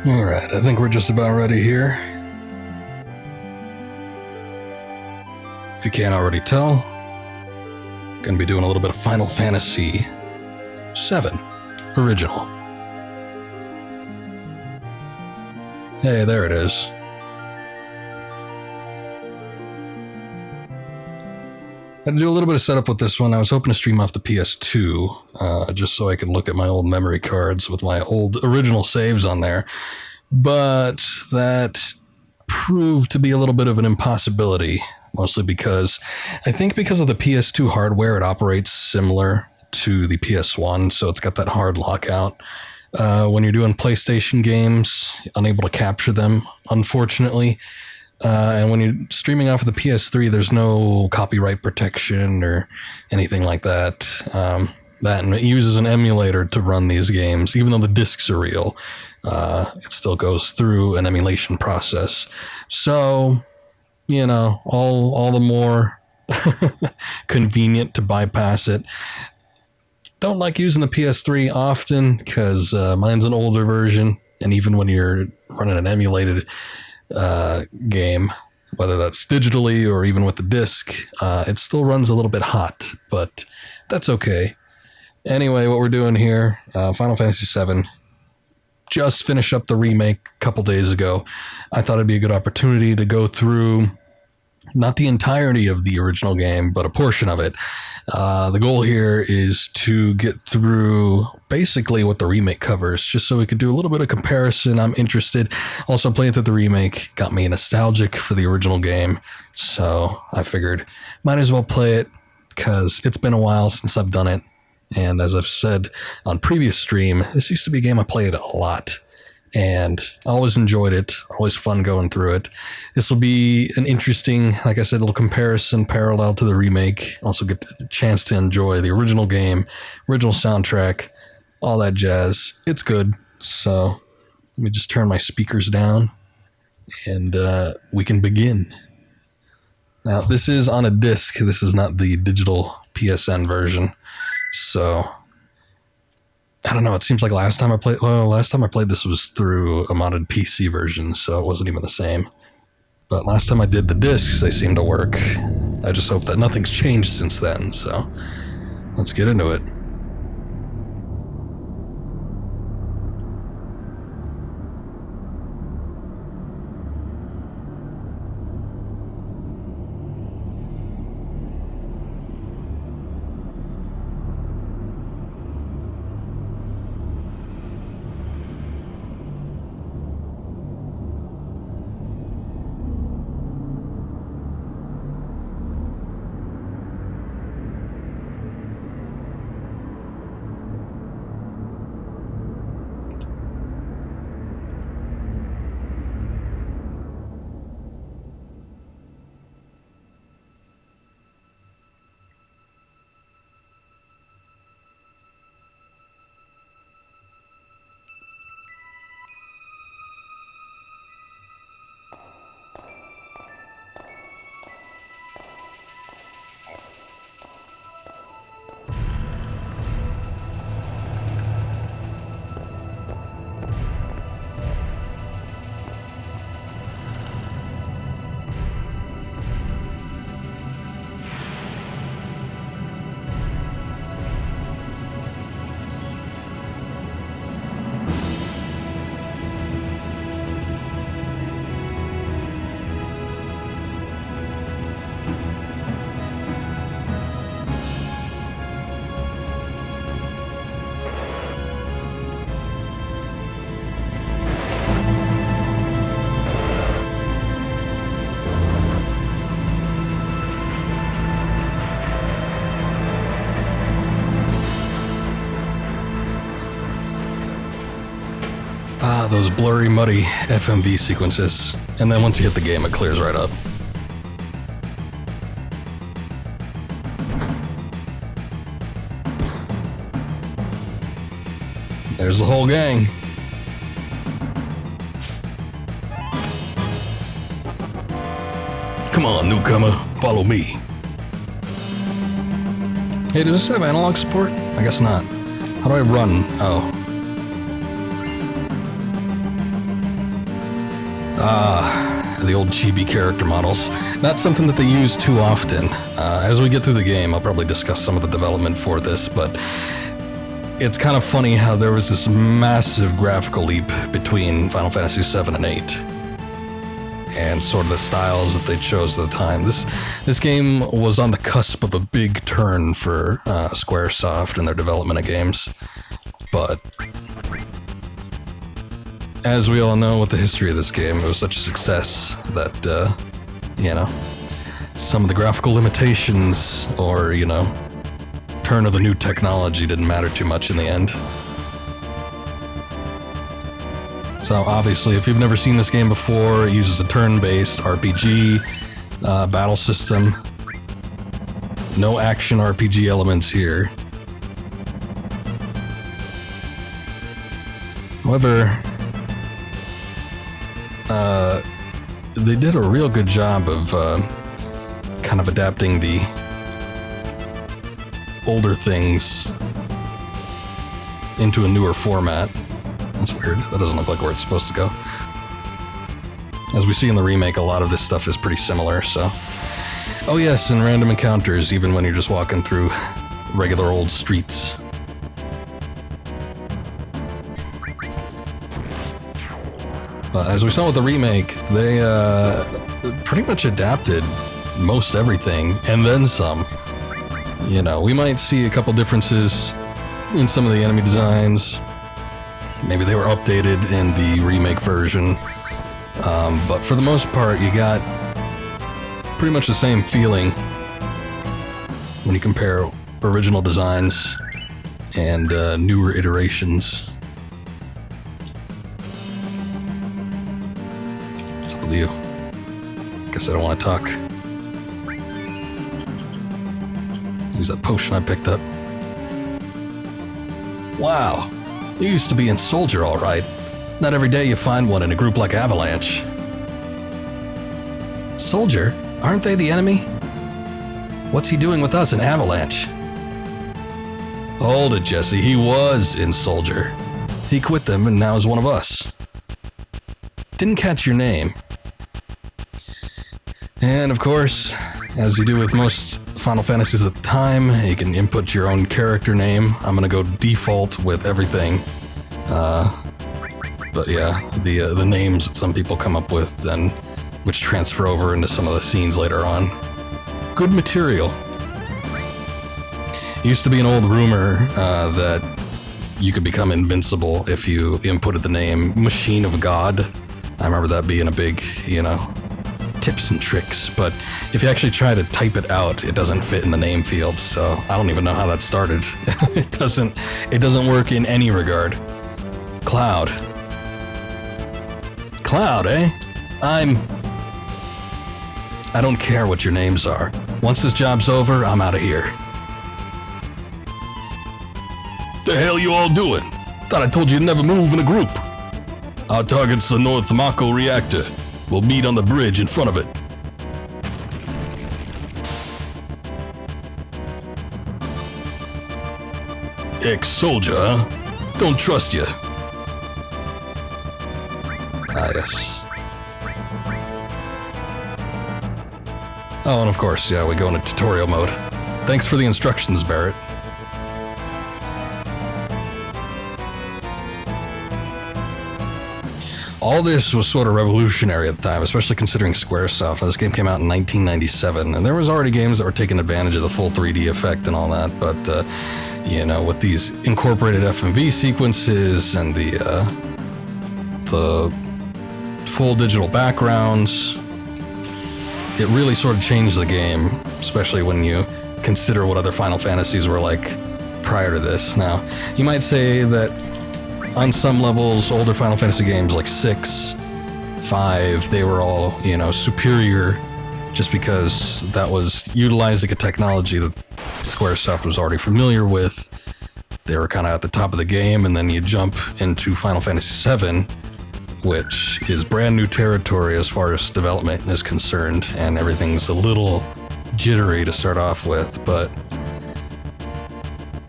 Alright, I think we're just about ready here. If you can't already tell, I'm going to be doing a little bit of Final Fantasy VII Original. Hey, there it is. I had to do a little bit of setup with this one. I was hoping to stream off the PS2, just so I could look at my old memory cards with my old original saves on there. But that proved to be a little bit of an impossibility, mostly because I think because of the PS2 hardware, it operates similar to the PS1, so it's got that hard lockout. When you're doing PlayStation games, unable to capture them, unfortunately. And when you're streaming off of the PS3, there's no copyright protection or anything like that. And it uses an emulator to run these games. Even though the discs are real, it still goes through an emulation process. So, you know, all the more convenient to bypass it. Don't like using the PS3 often because mine's an older version. And even when you're running an emulated game, whether that's digitally or even with the disc, it still runs a little bit hot, but that's okay. Anyway, what we're doing here, Final Fantasy VII, just finished up the remake a couple days ago. I thought it'd be a good opportunity to go through not the entirety of the original game, but a portion of it. The goal here is to get through basically what the remake covers, just so we could do a little bit of comparison. I'm interested. Also, playing through the remake got me nostalgic for the original game, so I figured might as well play it because it's been a while since I've done it. And as I've said on previous stream, this used to be a game I played a lot. And I always enjoyed it. Always fun going through it. This will be an interesting, like I said, little comparison parallel to the remake. Also get the chance to enjoy the original game, original soundtrack, all that jazz. It's good. So let me just turn my speakers down and we can begin. Now, this is on a disc. This is not the digital PSN version. So I don't know. It seems like last time I played this was through a modded PC version, so it wasn't even the same. But last time I did the discs, they seemed to work. I just hope that nothing's changed since then, so let's get into it. Those blurry, muddy FMV sequences. And then once you hit the game, it clears right up. There's the whole gang. Come on, newcomer, follow me. Hey, does this have analog support? I guess not. How do I run? Oh. The old chibi character models. Not something that they use too often. As we get through the game, I'll probably discuss some of the development for this, but it's kind of funny how there was this massive graphical leap between Final Fantasy VII and 8. And sort of the styles that they chose at the time. This game was on the cusp of a big turn for Squaresoft and their development of games. But as we all know with the history of this game, it was such a success that, you know, some of the graphical limitations or, you know, turn of the new technology didn't matter too much in the end. So obviously, if you've never seen this game before, it uses a turn-based RPG battle system. No action RPG elements here. However, they did a real good job of kind of adapting the older things into a newer format. That's weird. That doesn't look like where it's supposed to go. As we see in the remake, a lot of this stuff is pretty similar, so... Oh yes, and random encounters, even when you're just walking through regular old streets. As we saw with the remake, they pretty much adapted most everything, and then some. You know, we might see a couple differences in some of the enemy designs. Maybe they were updated in the remake version. But for the most part, you got pretty much the same feeling when you compare original designs and newer iterations. What's up with you? I guess I don't want to talk. Use that potion I picked up. Wow, you used to be in Soldier, all right. Not every day you find one in a group like Avalanche. Soldier? Aren't they the enemy? What's he doing with us in Avalanche? Hold it, Jesse. He was in Soldier. He quit them and now is one of us. Didn't catch your name. And of course, as you do with most Final Fantasies at the time, you can input your own character name. I'm gonna go default with everything. But yeah, the names that some people come up with and which transfer over into some of the scenes later on. Good material. Used to be an old rumor that you could become invincible if you inputted the name Machine of God. I remember that being a big, you know, tips and tricks, but if you actually try to type it out, it doesn't fit in the name field, so I don't even know how that started. It doesn't work in any regard. Cloud. Cloud, eh? I don't care what your names are. Once this job's over, I'm out of here. The hell you all doing? Thought I told you to never move in a group. Our target's the North Mako reactor. We'll meet on the bridge in front of it. Ex-soldier, huh? Don't trust you. Ah, yes. Oh, and of course, yeah, we go into tutorial mode. Thanks for the instructions, Barrett. All this was sort of revolutionary at the time, especially considering Squaresoft. This game came out in 1997, and there was already games that were taking advantage of the full 3D effect and all that, but, you know, with these incorporated FMV sequences and the full digital backgrounds, it really sort of changed the game, especially when you consider what other Final Fantasies were like prior to this. Now, you might say that on some levels, older Final Fantasy games like 6, 5, they were all, you know, superior just because that was utilizing a technology that Squaresoft was already familiar with. They were kind of at the top of the game, and then you jump into Final Fantasy VII, which is brand new territory as far as development is concerned, and everything's a little jittery to start off with, but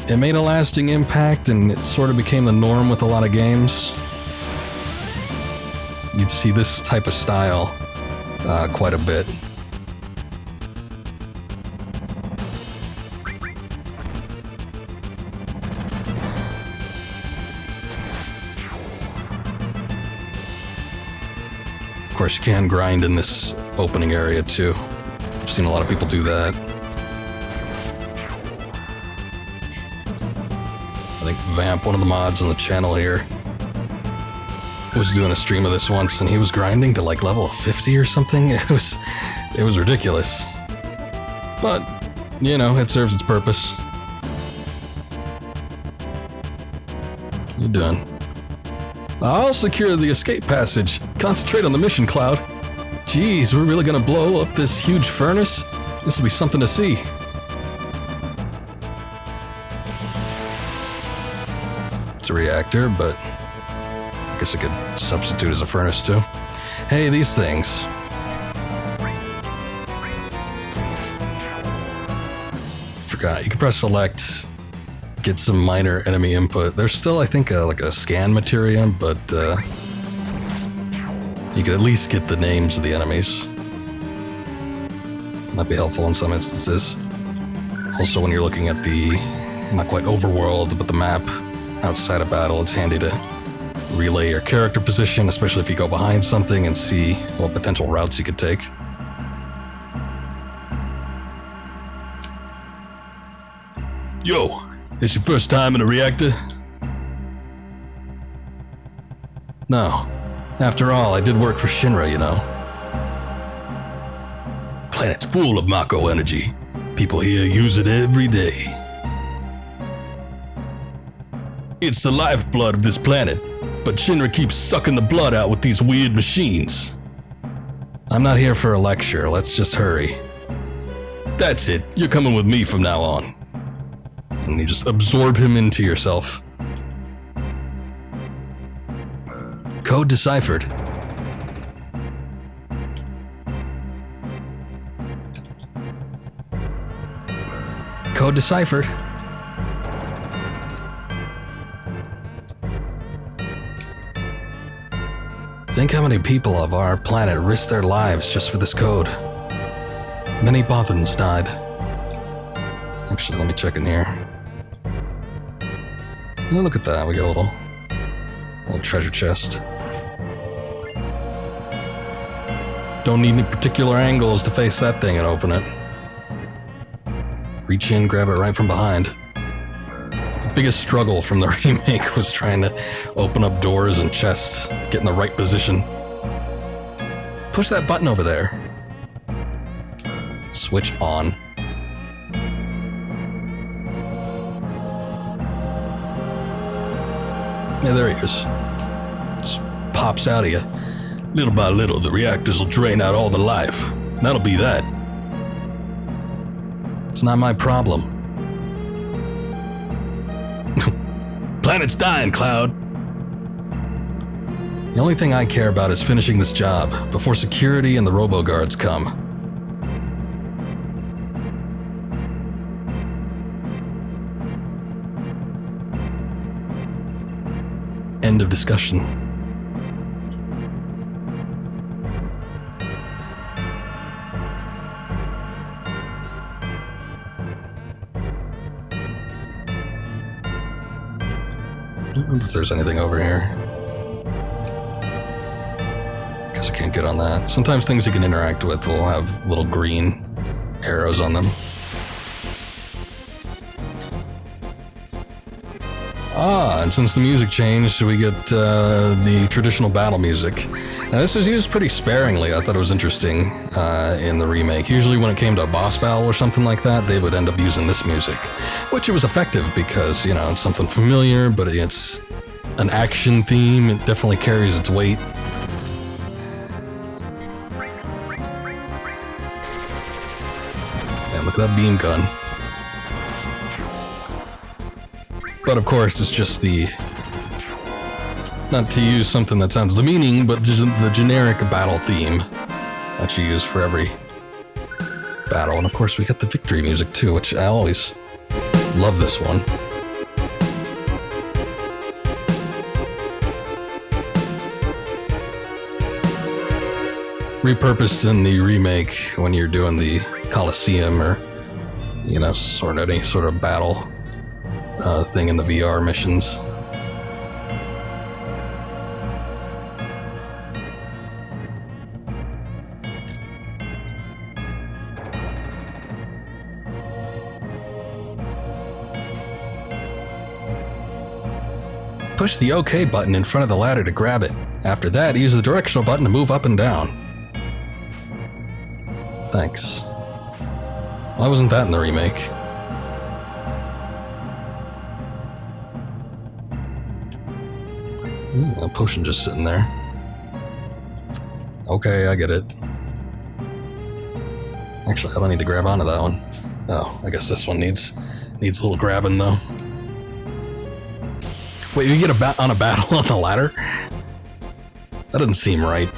it made a lasting impact, and it sort of became the norm with a lot of games. You'd see this type of style quite a bit. Of course, you can grind in this opening area too. I've seen a lot of people do that. I think Vamp, one of the mods on the channel here, was doing a stream of this once, and he was grinding to like level 50 or something. It was ridiculous. But, you know, it serves its purpose. What are you doing? I'll secure the escape passage. Concentrate on the mission, Cloud. Geez, we're really gonna blow up this huge furnace? This will be something to see. It's a reactor, but I guess it could substitute as a furnace too. Hey, these things. Forgot, you can press select, get some minor enemy input. There's still, I think, like a scan material, but you could at least get the names of the enemies. Might be helpful in some instances. Also, when you're looking at the, not quite overworld, but the map outside of battle, it's handy to relay your character position, especially if you go behind something and see what potential routes you could take. Yo, this your first time in a reactor? No. After all, I did work for Shinra, you know. Planet's full of Mako energy. People here use it every day. It's the lifeblood of this planet, but Shinra keeps sucking the blood out with these weird machines. I'm not here for a lecture, let's just hurry. That's it, you're coming with me from now on. And you just absorb him into yourself. Code deciphered. Code deciphered. Think how many people of our planet risked their lives just for this code. Many Bothans died. Actually, let me check in here. Oh, look at that, we got a little treasure chest. Don't need any particular angles to face that thing and open it. Reach in, grab it right from behind. The biggest struggle from the remake was trying to open up doors and chests, get in the right position. Push that button over there. Switch on. Yeah, there he is. Just pops out of you. Little by little, the reactors will drain out all the life. That'll be that. It's not my problem. Planet's dying, Cloud. The only thing I care about is finishing this job before security and the robo-guards come. End of discussion. I don't remember if there's anything over here. I guess I can't get on that. Sometimes things you can interact with will have little green arrows on them. Ah, and since the music changed, we get the traditional battle music. Now, this was used pretty sparingly. I thought it was interesting in the remake. Usually when it came to a boss battle or something like that, they would end up using this music, which it was effective because, you know, it's something familiar, but it's an action theme. It definitely carries its weight. And look at that beam gun. But of course, it's just the... Not to use something that sounds demeaning, but the generic battle theme that you use for every battle. And of course, we got the victory music too, which I always love this one. Repurposed in the remake when you're doing the Coliseum or, you know, sort of any sort of battle thing in the VR missions. Push the OK button in front of the ladder to grab it. After that, use the directional button to move up and down. Thanks. Why wasn't that in the remake? A potion just sitting there. Okay, I get it. Actually, I don't need to grab onto that one. Oh, I guess this one needs a little grabbing though. Wait, you get on a battle on the ladder? That doesn't seem right.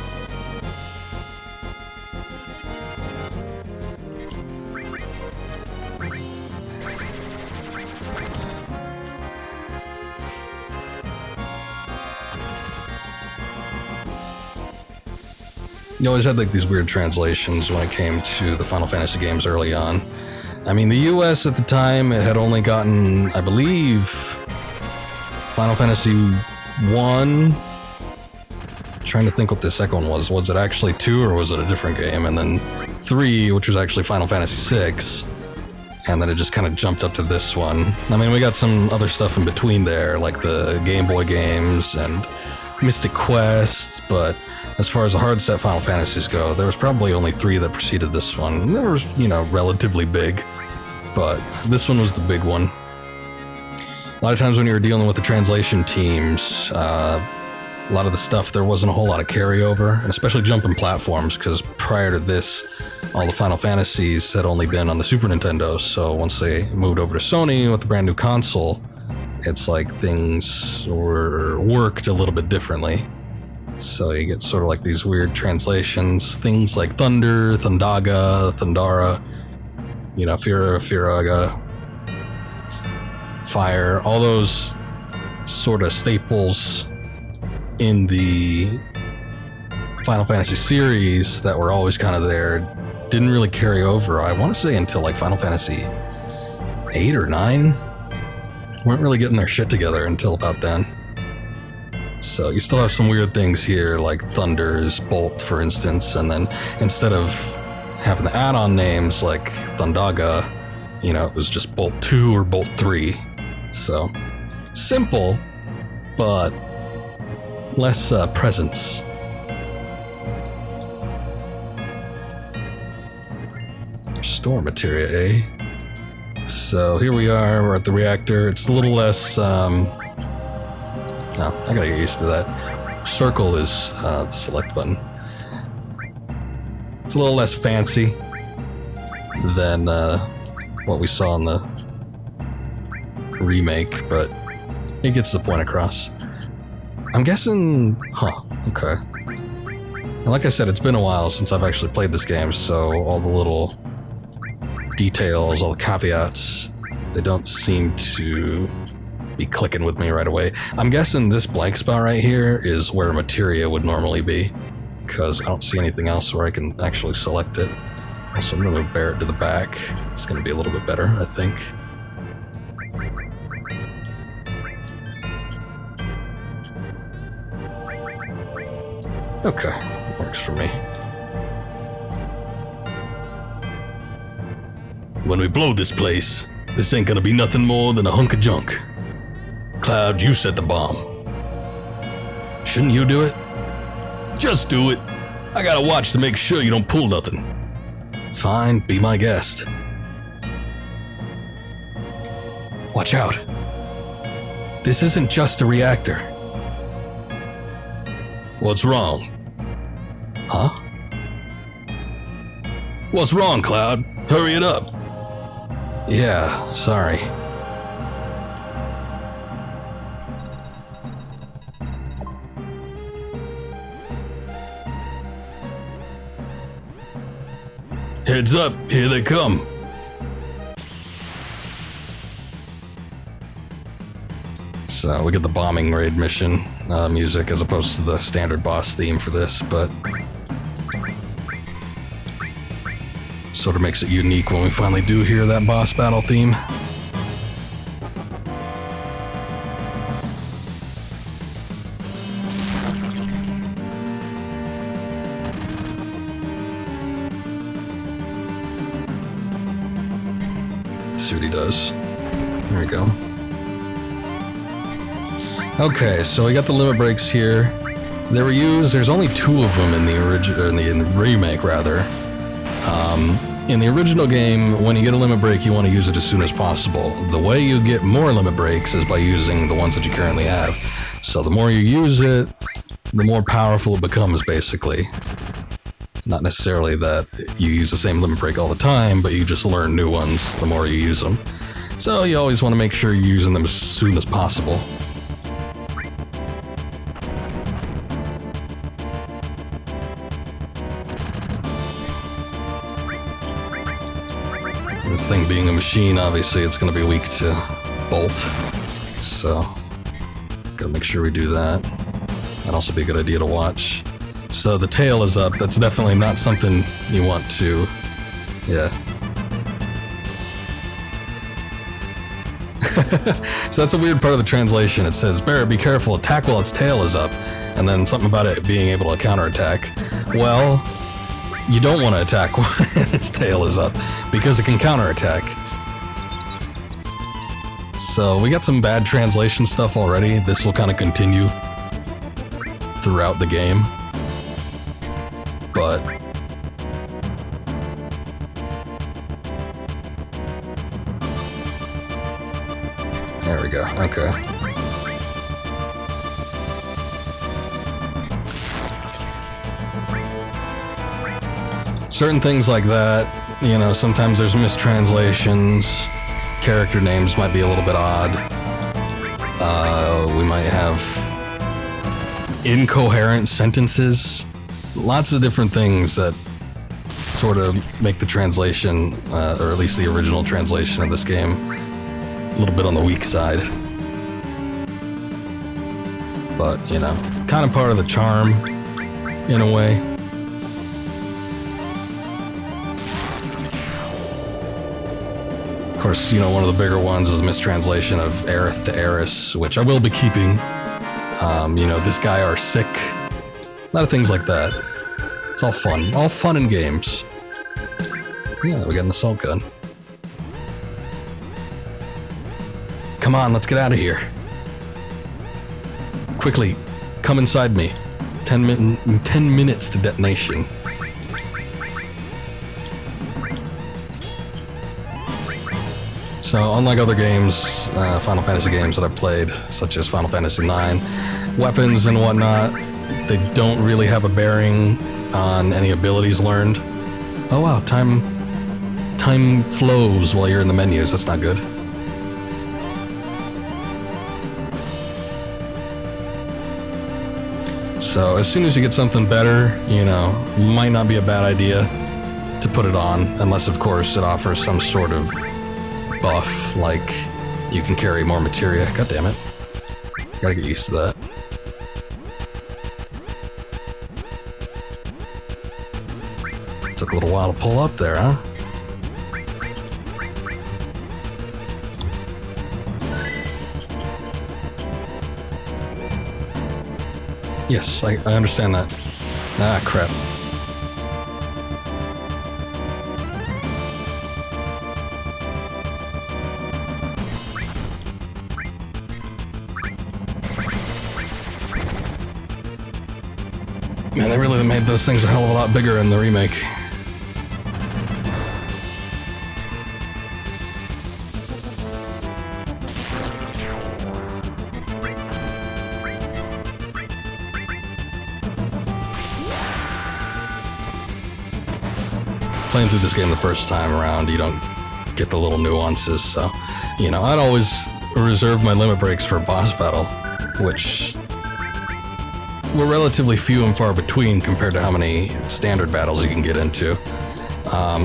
You always had like these weird translations when it came to the Final Fantasy games early on. I mean, the US at the time, it had only gotten, I believe, Final Fantasy 1. Trying to think what the second one was. Was it actually 2 or was it a different game? And then 3, which was actually Final Fantasy 6. And then it just kind of jumped up to this one. I mean, we got some other stuff in between there, like the Game Boy games and Mystic Quest, but as far as the hard set Final Fantasies go, there was probably only 3 that preceded this one. They were, you know, relatively big, but this one was the big one. A lot of times when you were dealing with the translation teams, a lot of the stuff, there wasn't a whole lot of carryover, and especially jumping platforms, because prior to this, all the Final Fantasies had only been on the Super Nintendo, so once they moved over to Sony with the brand new console, it's like things were worked a little bit differently. So you get sort of like these weird translations, things like Thunder, Thundaga, Thundara, you know, Firaga, Fire, all those sort of staples in the Final Fantasy series that were always kind of there, didn't really carry over, I want to say, until like Final Fantasy 8 or 9. Weren't really getting their shit together until about then. So you still have some weird things here, like Thunder's Bolt, for instance, and then instead of having the add-on names like Thundaga, you know, it was just Bolt 2 or Bolt 3. So, simple, but less presence. Store materia, eh? So here we are, we're at the reactor. It's a little less, oh, I gotta get used to that. Circle is the select button. It's a little less fancy than what we saw in the remake, but it gets the point across. I'm guessing, okay. And like I said, it's been a while since I've actually played this game, so all the little details, all the caveats, they don't seem to be clicking with me right away. I'm guessing this blank spot right here is where materia would normally be, because I don't see anything else where I can actually select it. Also, I'm going to move Barrett to the back. It's going to be a little bit better, I think. Okay, works for me. When we blow this place, this ain't gonna be nothing more than a hunk of junk. Cloud, you set the bomb. Shouldn't you do it? Just do it. I gotta watch to make sure you don't pull nothing. Fine, be my guest. Watch out. This isn't just a reactor. What's wrong? Huh? What's wrong, Cloud? Hurry it up. Yeah, sorry. Heads up, here they come. So we get the bombing raid mission music as opposed to the standard boss theme for this, but sort of makes it unique when we finally do hear that boss battle theme. Let's see what he does. There we go. Okay, so we got the limit breaks here. They were used. There's only 2 of them in the original, in the remake rather. In the original game, when you get a limit break, you want to use it as soon as possible. The way you get more limit breaks is by using the ones that you currently have. So the more you use it, the more powerful it becomes, basically. Not necessarily that you use the same limit break all the time, but you just learn new ones the more you use them. So you always want to make sure you're using them as soon as possible. This thing being a machine, obviously it's going to be weak to bolt, so gotta make sure we do that. That'd also be a good idea to watch. So the tail is up. That's definitely not something you want to, yeah. So that's a weird part of the translation. It says, "Bear, be careful, attack while its tail is up," and then something about it being able to counterattack. Well, you don't want to attack when its tail is up, because it can counterattack. So we got some bad translation stuff already. This will kind of continue throughout the game. But there we go. Okay. Certain things like that, you know, sometimes there's mistranslations. Character names might be a little bit odd. We might have incoherent sentences. Lots of different things that sort of make the translation, or at least the original translation of this game, a little bit on the weak side. But, you know, kind of part of the charm, in a way. Of course, you know, one of the bigger ones is a mistranslation of Aerith to Eris, which I will be keeping. You know, this guy are sick. A lot of things like that. It's all fun in games. Yeah, we got an assault gun. Come on, let's get out of here. Quickly, come inside me. 10 minutes to detonation. So, unlike other games, Final Fantasy games that I've played, such as Final Fantasy IX, weapons and whatnot, they don't really have a bearing on any abilities learned. Oh wow, time flows while you're in the menus. That's not good. So as soon as you get something better, you know, might not be a bad idea to put it on, unless of course it offers some sort of buff, like you can carry more materia. God damn it. Gotta get used to that. Took a little while to pull up there, huh? Yes, I understand that. Ah, crap. Man, they really made those things a hell of a lot bigger in the remake. playing through this game the first time around, you don't get the little nuances. So, you know, I'd always reserve my limit breaks for a boss battle, which were relatively few and far between compared to how many standard battles you can get into.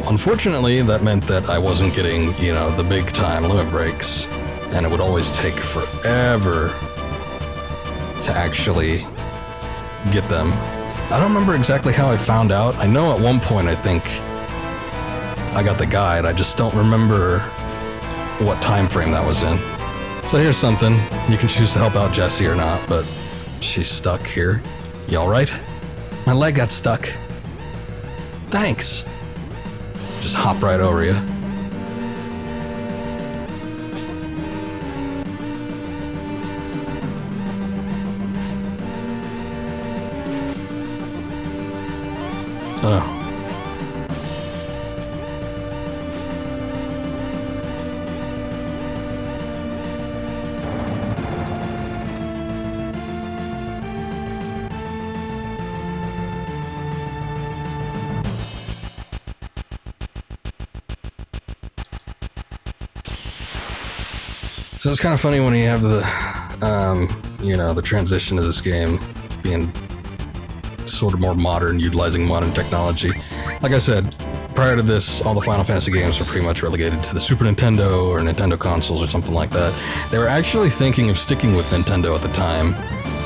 Unfortunately, that meant that I wasn't getting, you know, the big time limit breaks, and it would always take forever to actually get them. I don't remember exactly how I found out. I know at one point I think I got the guide. I just don't remember what time frame that was in. So here's something. You can choose to help out Jessie or not, but she's stuck here. You all right? My leg got stuck. Thanks. Just hop right over you. Oh no. So it's kind of funny when you have the, you know, the transition of this game being sort of more modern, utilizing modern technology. Like I said, prior to this, all the Final Fantasy games were pretty much relegated to the Super Nintendo or Nintendo consoles or something like that. They were actually thinking of sticking with Nintendo at the time.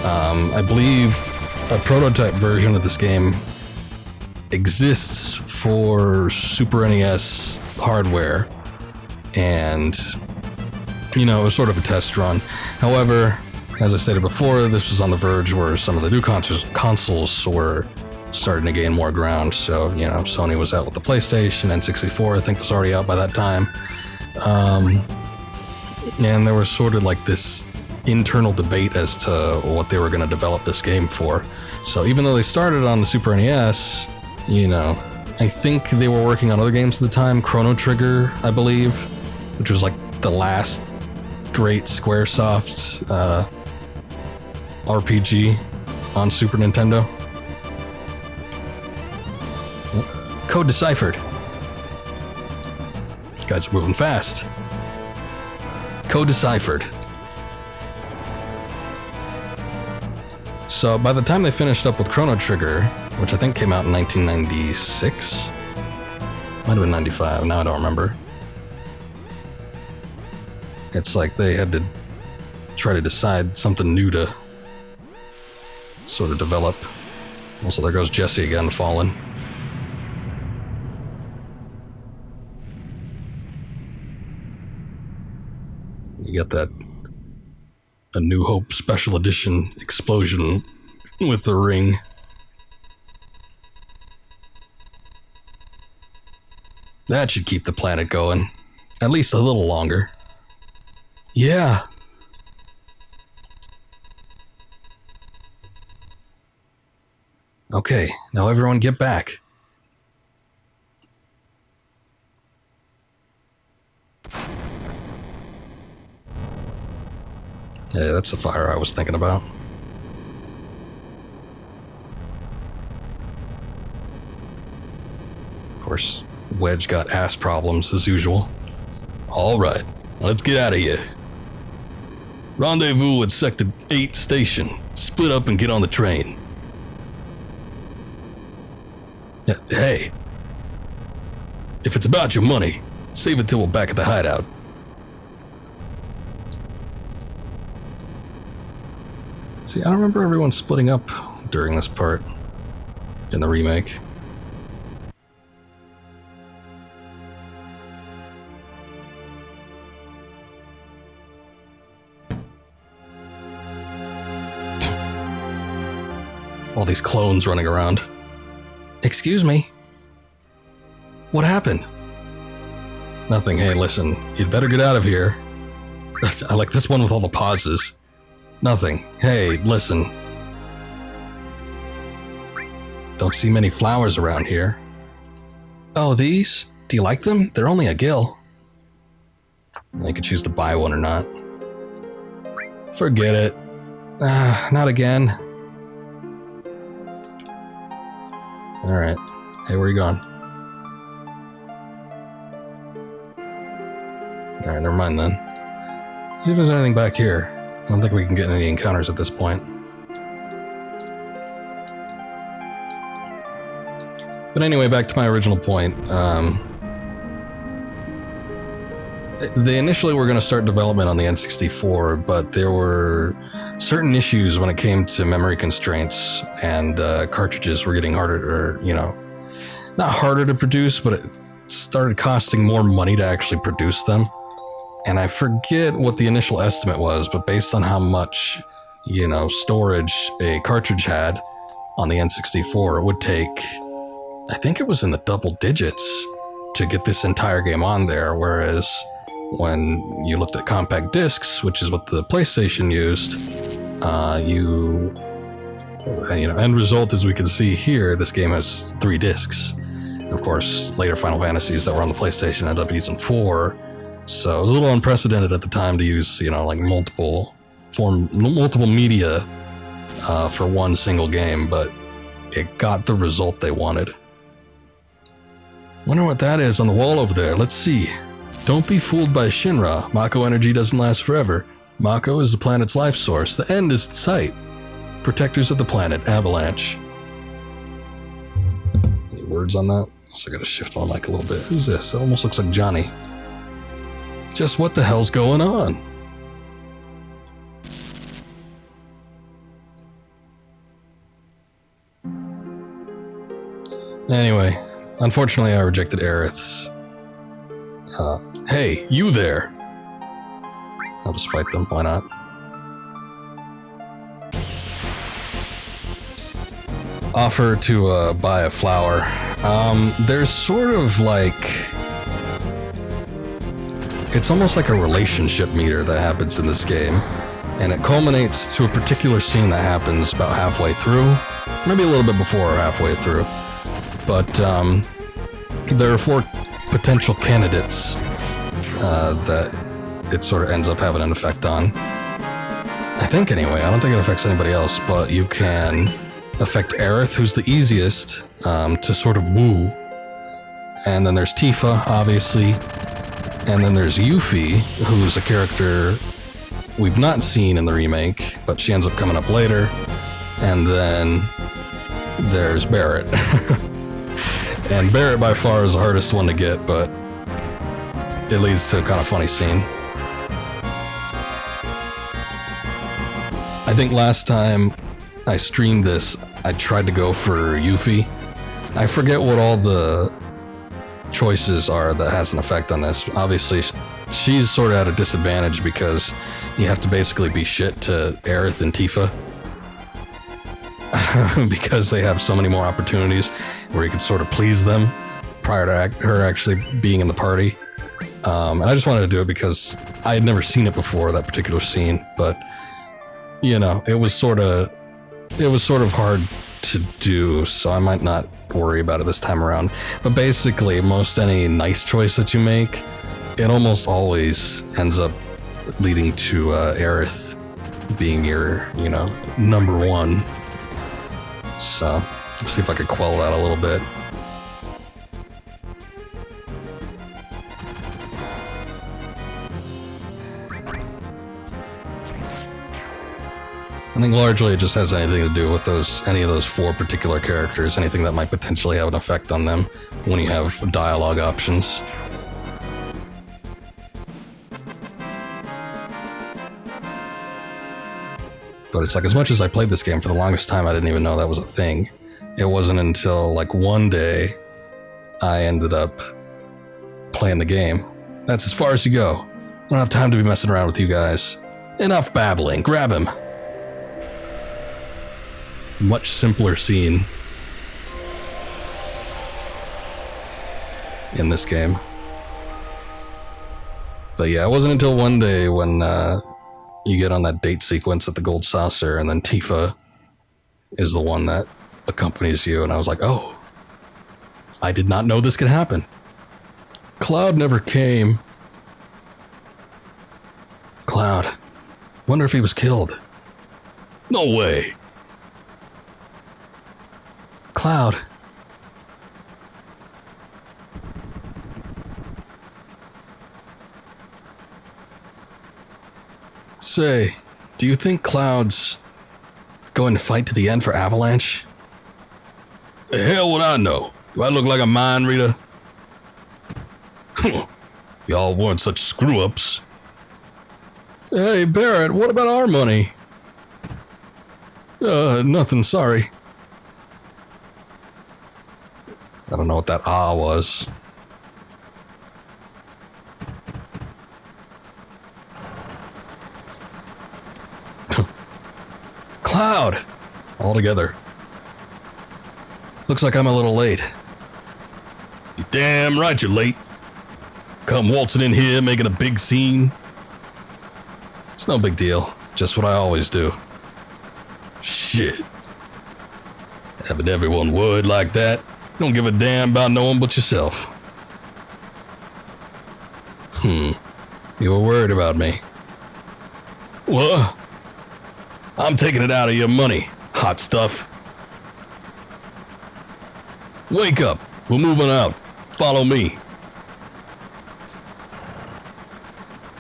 I believe a prototype version of this game exists for Super NES hardware, and you know, it was sort of a test run. However, as I stated before, this was on the verge where some of the new consoles were starting to gain more ground. So, you know, Sony was out with the PlayStation, N64 I think was already out by that time. And there was sort of like this internal debate as to what they were going to develop this game for. So even though they started on the Super NES, you know, I think they were working on other games at the time. Chrono Trigger, I believe, which was like the last great Squaresoft RPG on Super Nintendo. Code deciphered. You guys are moving fast. Code deciphered. So by the time they finished up with Chrono Trigger, which I think came out in 1996, might have been 95, now I don't remember. It's like they had to try to decide something new to sort of develop. Also, there goes Jessie again, falling. You get that A New Hope Special Edition explosion with the ring. That should keep the planet going. At least a little longer. Yeah. Okay, now everyone get back. Yeah, that's the fire I was thinking about. Of course, Wedge got ass problems as usual. All right, let's get out of here. Rendezvous at Sector 8 station. Split up and get on the train. Hey, if it's about your money, save it till we're back at the hideout. See, I don't remember everyone splitting up during this part in the remake. All these clones running around. Excuse me? What happened? Nothing. Hey, listen, you'd better get out of here. I like this one with all the pauses. Nothing. Hey, listen. Don't see many flowers around here. Oh, these? Do you like them? They're only a gill. You could choose to buy one or not. Forget it. Not again. Alright. Hey, where are you going? Alright, never mind then. Let's see if there's anything back here. I don't think we can get any encounters at this point. But anyway, back to my original point. They initially were going to start development on the N64, but there were certain issues when it came to memory constraints, and cartridges were getting harder, or, you know, not harder to produce, but it started costing more money to actually produce them. And I forget what the initial estimate was, but based on how much, you know, storage a cartridge had on the N64, it would take, I think it was in the double digits to get this entire game on there, whereas when you looked at compact discs, which is what the PlayStation used, you know, end result, as we can see here, this game has 3 discs. Of course, later Final Fantasies that were on the PlayStation ended up using 4, so it was a little unprecedented at the time to use, you know, like multiple media for one single game, but it got the result they wanted. Wonder what that is on the wall over there. Let's see. Don't be fooled by Shinra. Mako energy doesn't last forever. Mako is the planet's life source. The end is in sight. Protectors of the planet, Avalanche. Any words on that? So I gotta shift my mic a little bit. Who's this? That almost looks like Johnny. Just what the hell's going on? Anyway, unfortunately I rejected Aerith's. Hey, you there! I'll just fight them, why not? Offer to buy a flower. There's sort of like... It's almost like a relationship meter that happens in this game, and it culminates to a particular scene that happens about halfway through, maybe a little bit before or halfway through. But there are 4 potential candidates that it sort of ends up having an effect on. I think anyway, I don't think it affects anybody else, but you can affect Aerith, who's the easiest to sort of woo. And then there's Tifa, obviously. And then there's Yuffie, who's a character we've not seen in the remake, but she ends up coming up later. And then there's Barrett. And Barrett by far is the hardest one to get, but it leads to a kind of funny scene. I think last time I streamed this, I tried to go for Yuffie. I forget what all the choices are that has an effect on this. Obviously, she's sort of at a disadvantage because you have to basically be shit to Aerith and Tifa. Because they have so many more opportunities where you can sort of please them prior to her actually being in the party. And I just wanted to do it because I had never seen it before, that particular scene, but you know, it was sort of hard to do, so I might not worry about it this time around. But basically, most any nice choice that you make, it almost always ends up leading to Aerith being your, you know, number 1. So, let's see if I could quell that a little bit. I think largely it just has anything to do with any of those 4 particular characters, anything that might potentially have an effect on them when you have dialogue options. But it's like, as much as I played this game, for the longest time I didn't even know that was a thing. It wasn't until like one day I ended up playing the game. That's as far as you go. I don't have time to be messing around with you guys. Enough babbling, grab him. Much simpler scene in this game. But yeah, it wasn't until one day when you get on that date sequence at the Gold Saucer, and then Tifa is the one that accompanies you, and I was like, oh, I did not know this could happen. Cloud never came. Cloud. Wonder if he was killed. No way. Cloud. Say, do you think Cloud's going to fight to the end for Avalanche? The hell would I know? Do I look like a mind reader? If y'all weren't such screw-ups. Hey, Barrett, what about our money? Nothing, sorry. I don't know what that was. Cloud! All together. Looks like I'm a little late. You damn right you're late. Come waltzing in here making a big scene. It's no big deal. Just what I always do. Shit. Having everyone worried like that. You don't give a damn about no one but yourself. You were worried about me. What? I'm taking it out of your money, hot stuff. Wake up. We're moving out. Follow me.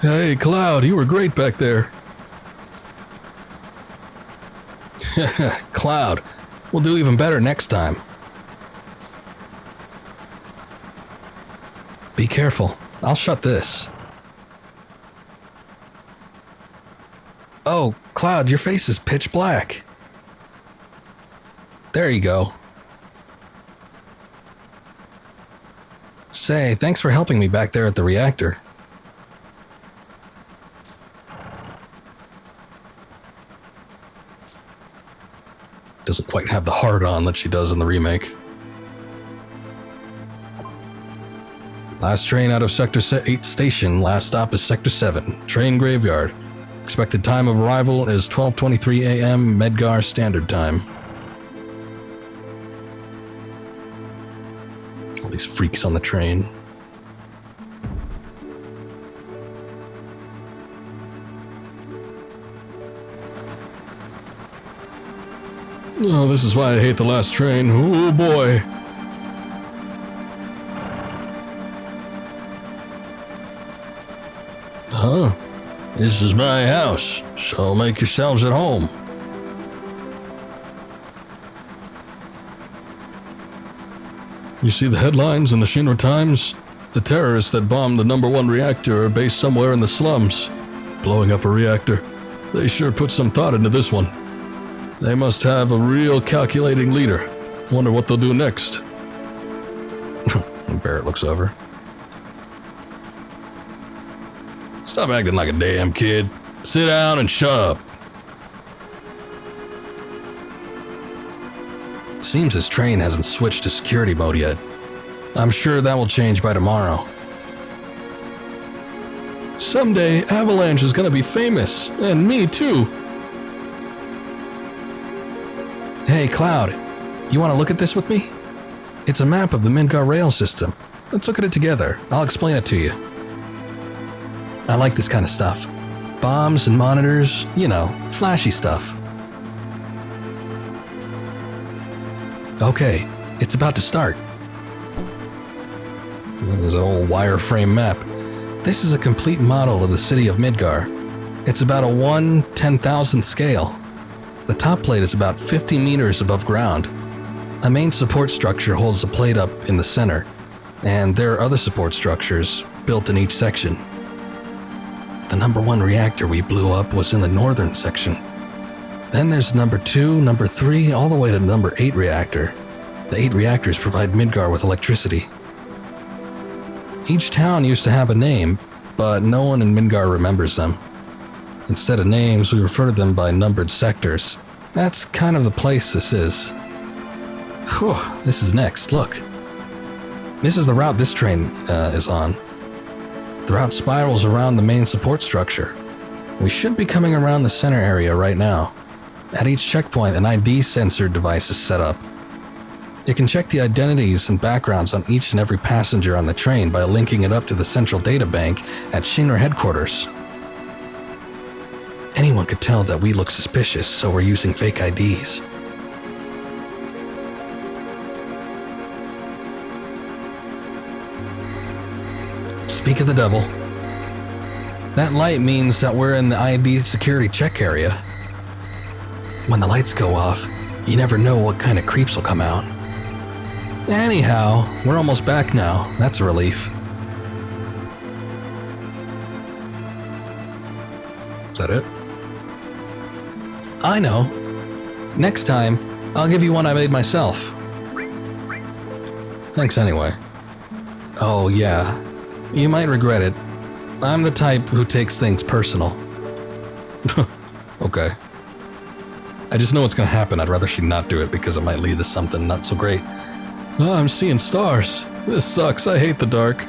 Hey, Cloud, you were great back there. Cloud, we'll do even better next time. Be careful. I'll shut this. Oh, Cloud, your face is pitch black. There you go. Say, thanks for helping me back there at the reactor. Doesn't quite have the hard-on that she does in the remake. Last train out of Sector 8 station, last stop is Sector 7, train graveyard. Expected time of arrival is 12:23 a.m. Midgar Standard Time. All these freaks on the train. Oh, this is why I hate the last train. Oh boy. Huh? This is my house, so make yourselves at home. You see the headlines in the Shinra Times? The terrorists that bombed the #1 reactor are based somewhere in the slums. Blowing up a reactor. They sure put some thought into this one. They must have a real calculating leader. Wonder what they'll do next. Barrett looks over. Stop acting like a damn kid. Sit down and shut up. Seems his train hasn't switched to security mode yet. I'm sure that will change by tomorrow. Someday, Avalanche is gonna be famous, and me too. Hey, Cloud, you want to look at this with me? It's a map of the Midgar rail system. Let's look at it together. I'll explain it to you. I like this kind of stuff. Bombs and monitors, you know, flashy stuff. Okay, it's about to start. There's an old wireframe map. This is a complete model of the city of Midgar. It's about a 1/10,000th scale. The top plate is about 50 meters above ground. A main support structure holds the plate up in the center, and there are other support structures built in each section. The #1 reactor we blew up was in the northern section. Then there's #2, #3, all the way to #8 reactor. The 8 reactors provide Midgar with electricity. Each town used to have a name, but no one in Midgar remembers them. Instead of names, we refer to them by numbered sectors. That's kind of the place this is. Whew, this is next, look. This is the route this train is on. The route spirals around the main support structure. We should be coming around the center area right now. At each checkpoint, an ID sensor device is set up. It can check the identities and backgrounds on each and every passenger on the train by linking it up to the central data bank at Shinra headquarters. Anyone could tell that we look suspicious, so we're using fake IDs. Speak of the devil. That light means that we're in the ID security check area. When the lights go off, you never know what kind of creeps will come out. Anyhow, we're almost back now. That's a relief. Is that it? I know. Next time, I'll give you one I made myself. Thanks anyway. Oh yeah, you might regret it. I'm the type who takes things personal. Okay. I just know what's gonna happen. I'd rather she not do it because it might lead to something not so great. Oh, I'm seeing stars. This sucks. I hate the dark.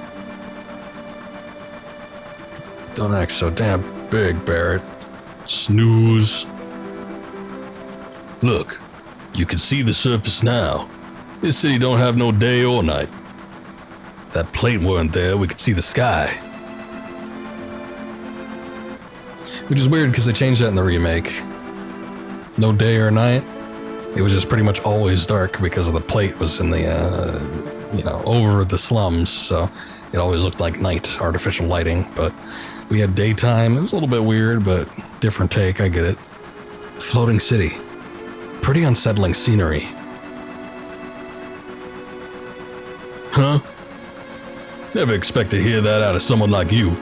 Don't act so damn big, Barrett. Snooze. Look, you can see the surface now. This city don't have no day or night. If that plate weren't there, we could see the sky. Which is weird because they changed that in the remake. No day or night. It was just pretty much always dark because of the plate was in the, over the slums. So it always looked like night, artificial lighting. But we had daytime. It was a little bit weird, but different take. I get it. Floating city. Pretty unsettling scenery. Huh? Never expect to hear that out of someone like you.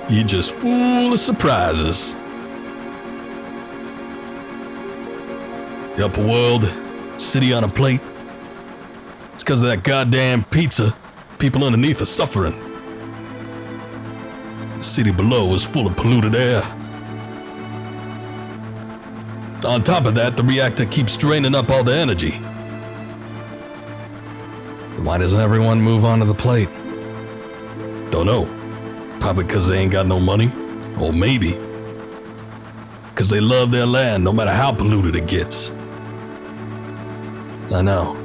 You're just full of surprises. The upper world, city on a plate. It's because of that goddamn pizza. People underneath are suffering. The city below is full of polluted air. On top of that, the reactor keeps draining up all the energy. Why doesn't everyone move onto the plate? Don't know. Probably because they ain't got no money. Or maybe because they love their land no matter how polluted it gets. I know.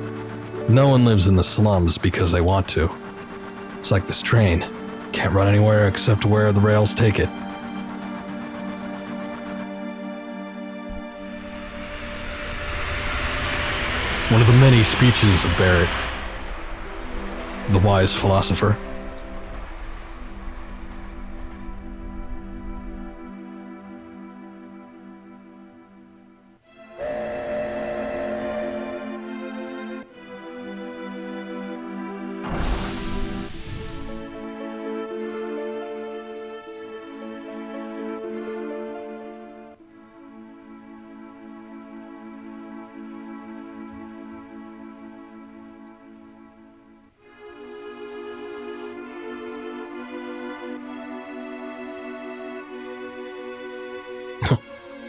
No one lives in the slums because they want to. It's like this train. Can't run anywhere except where the rails take it. One of the many speeches of Barrett, the wise philosopher.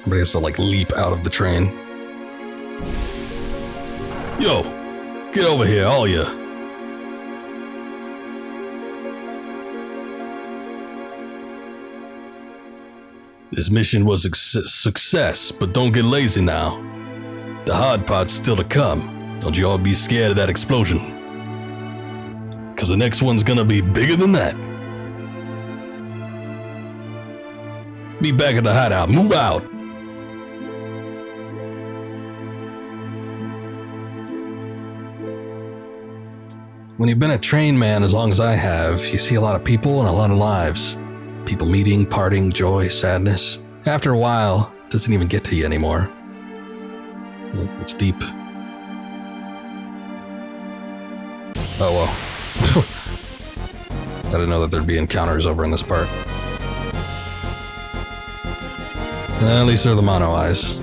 Somebody has to leap out of the train. Yo, get over here, all ya. This mission was a success, but don't get lazy now. The hard part's still to come. Don't you all be scared of that explosion. Cause the next one's gonna be bigger than that. Be back at the hideout, move out. When you've been a train man as long as I have, you see a lot of people and a lot of lives. People meeting, parting, joy, sadness. After a while, it doesn't even get to you anymore. It's deep. Oh well. I didn't know that there'd be encounters over in this part. At least they're the mono eyes.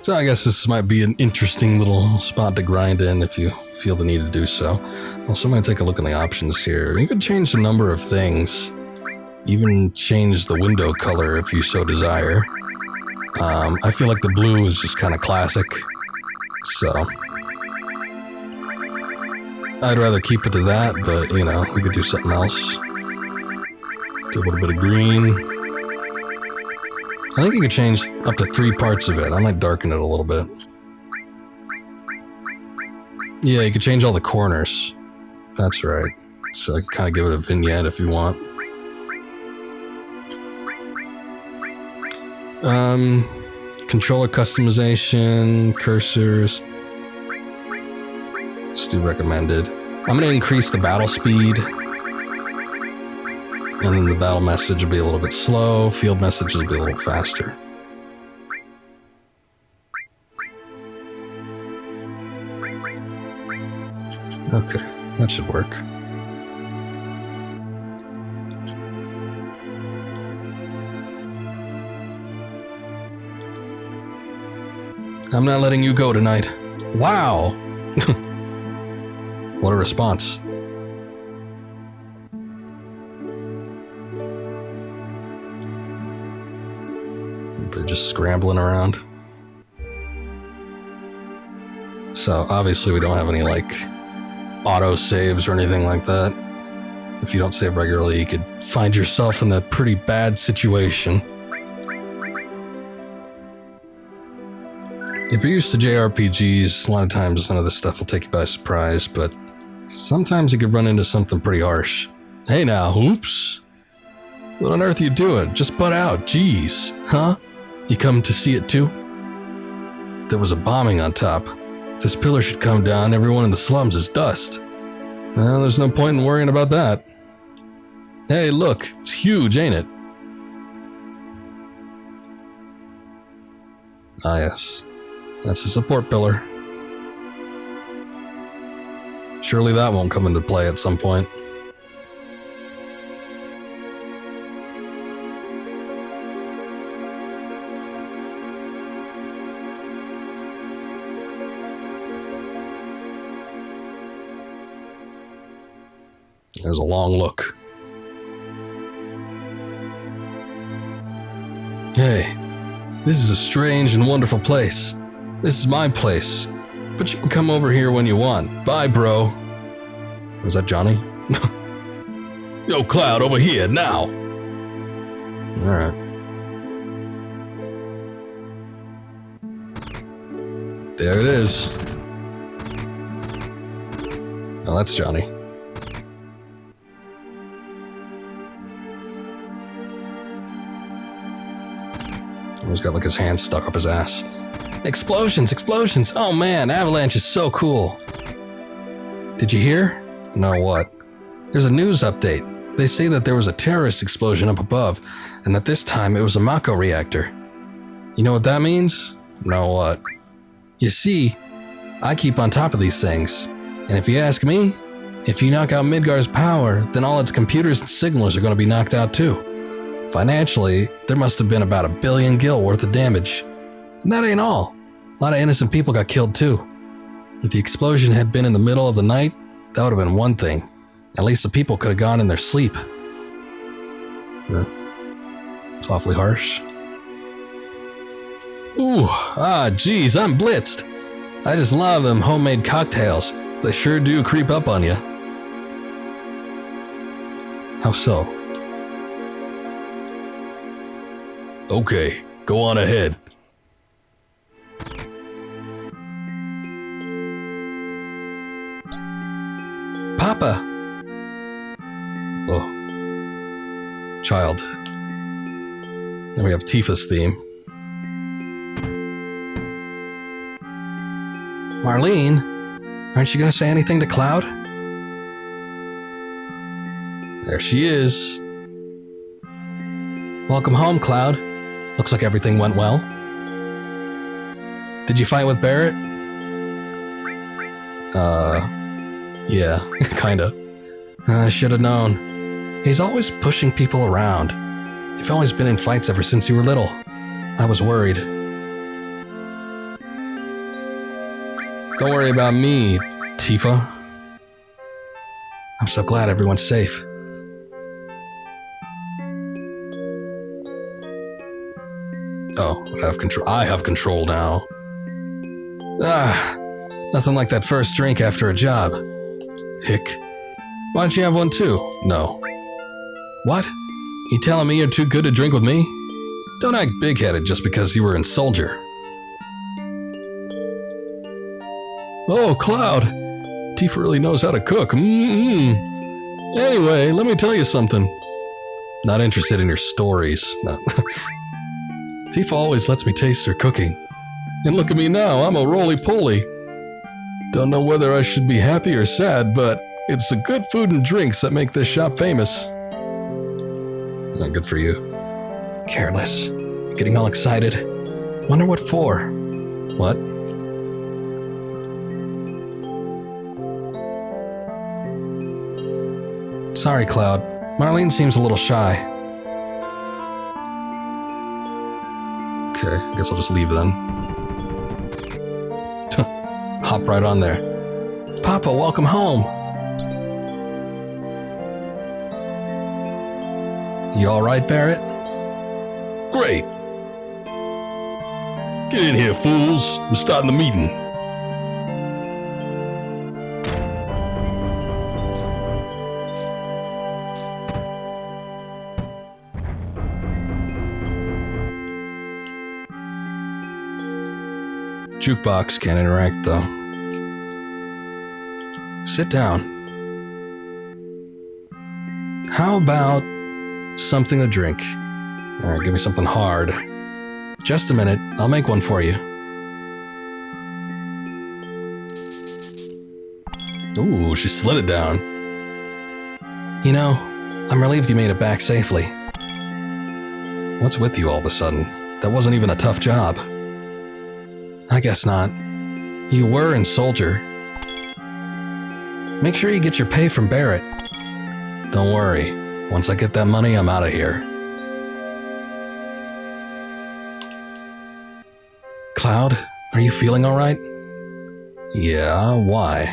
So I guess this might be an interesting little spot to grind in if you feel the need to do so. Also, I'm going to take a look in the options here. You could change the number of things, even change the window color if you so desire. I feel like the blue is just kind of classic, so I'd rather keep it to that, but we could do something else. Do a little bit of green. I think you could change up to 3 parts of it. I might darken it a little bit. Yeah, you could change all the corners. That's right. So I can kind of give it a vignette if you want. Controller customization, cursors. Let's do recommended. I'm going to increase the battle speed. And then the battle message will be a little bit slow. Field message will be a little faster. Okay, that should work. I'm not letting you go tonight. Wow! What a response. We're just scrambling around. So obviously we don't have any like auto saves or anything like that. If you don't save regularly, you could find yourself in a pretty bad situation. If you're used to JRPGs, a lot of times none of this stuff will take you by surprise, but sometimes you could run into something pretty harsh. Hey now, oops. What on earth are you doing? Just butt out, jeez. Huh? You come to see it too? There was a bombing on top. If this pillar should come down, everyone in the slums is dust. Well, there's no point in worrying about that. Hey, look, it's huge, ain't it? Ah, yes. That's a support pillar. Surely that won't come into play at some point. There's a long look. Hey, this is a strange and wonderful place. This is my place, but you can come over here when you want. Bye, bro. Was that Johnny? Yo, Cloud, over here, now! Alright. There it is. Oh, that's Johnny. He's got like his hand stuck up his ass. Explosions, explosions! Oh man, Avalanche is so cool. Did you hear? No, what? There's a news update. They say that there was a terrorist explosion up above, and that this time it was a Mako reactor. You know what that means? No, what? You see, I keep on top of these things. And if you ask me, if you knock out Midgar's power, then all its computers and signals are going to be knocked out too. Financially, there must have been about 1 billion gil worth of damage. And that ain't all. A lot of innocent people got killed too. If the explosion had been in the middle of the night, that would have been one thing. At least the people could have gone in their sleep. It's awfully harsh. Ooh, geez, I'm blitzed. I just love them homemade cocktails. They sure do creep up on you. How so? Okay, go on ahead. Papa! Oh. Child. Then we have Tifa's theme. Marlene, aren't you gonna say anything to Cloud? There she is. Welcome home, Cloud. Looks like everything went well. Did you fight with Barrett? Yeah, kinda. I should have known. He's always pushing people around. You've always been in fights ever since you were little. I was worried. Don't worry about me, Tifa. I'm so glad everyone's safe. Oh, I have control now. Nothing like that first drink after a job. Hick. Why don't you have one too? No. What? You telling me you're too good to drink with me? Don't act big-headed just because you were in Soldier. Oh, Cloud. Tifa really knows how to cook. Anyway, let me tell you something. Not interested in your stories. No. Tifa always lets me taste her cooking. And look at me now, I'm a roly-poly. Don't know whether I should be happy or sad, but it's the good food and drinks that make this shop famous. Good for you. Careless. You're getting all excited. Wonder what for? What? Sorry, Cloud. Marlene seems a little shy. Okay, I guess I'll just leave then. Hop right on there. Papa, welcome home. You alright, Barrett? Great. Get in here, fools. We're starting the meeting. Jukebox can't interact, though. Sit down. How about something to drink? Alright, give me something hard. Just a minute, I'll make one for you. Ooh, she slid it down. You know, I'm relieved you made it back safely. What's with you all of a sudden? That wasn't even a tough job. I guess not. You were in Soldier. Make sure you get your pay from Barrett. Don't worry. Once I get that money, I'm out of here. Cloud, are you feeling all right? Yeah, why?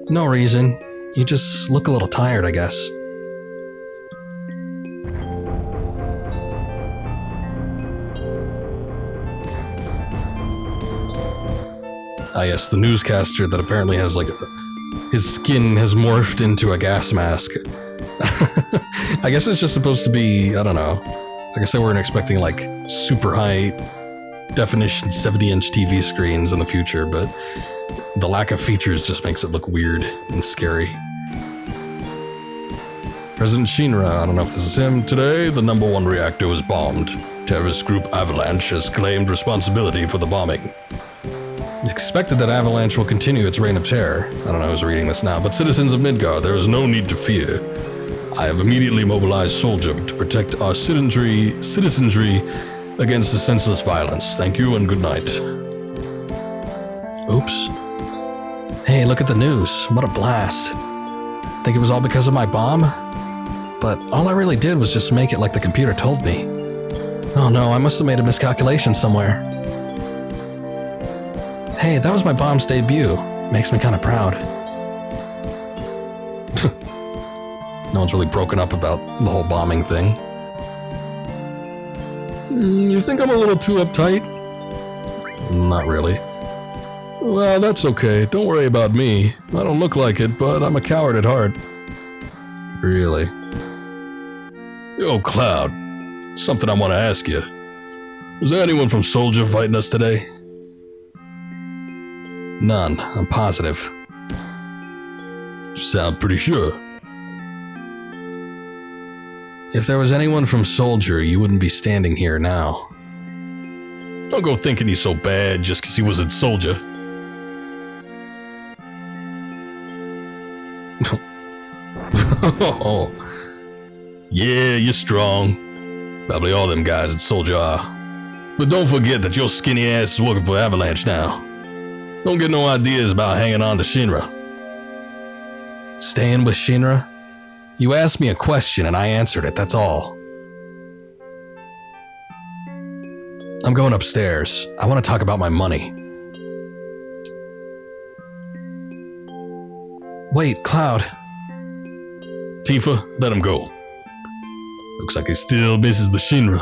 No reason. You just look a little tired, I guess. Ah, yes, the newscaster that apparently has his skin has morphed into a gas mask. I guess it's just supposed to be, I don't know. I guess they weren't expecting super high definition 70-inch TV screens in the future, but the lack of features just makes it look weird and scary. President Shinra, I don't know if this is him. Today, the number 1 reactor was bombed. Terrorist group Avalanche has claimed responsibility for the bombing. It's expected that Avalanche will continue its reign of terror. I don't know who's reading this now, but citizens of Midgar, there is no need to fear. I have immediately mobilized Soldier to protect our citizenry against the senseless violence. Thank you and good night. Oops. Hey, look at the news. What a blast. Think it was all because of my bomb? But all I really did was just make it like the computer told me. Oh no, I must have made a miscalculation somewhere. Hey, that was my bomb's debut. Makes me kind of proud. No one's really broken up about the whole bombing thing. You think I'm a little too uptight? Not really. Well, that's okay. Don't worry about me. I don't look like it, but I'm a coward at heart. Really? Yo, Cloud. Something I want to ask you. Was there anyone from Soldier fighting us today? None, I'm positive. You sound pretty sure. If there was anyone from Soldier, you wouldn't be standing here now. Don't go thinking he's so bad just because he was in Soldier. Oh, yeah, you're strong. Probably all them guys at Soldier are. But don't forget that your skinny ass is working for Avalanche now. Don't get no ideas about hanging on to Shinra. Staying with Shinra? You asked me a question and I answered it, that's all. I'm going upstairs. I want to talk about my money. Wait, Cloud. Tifa, let him go. Looks like he still misses the Shinra.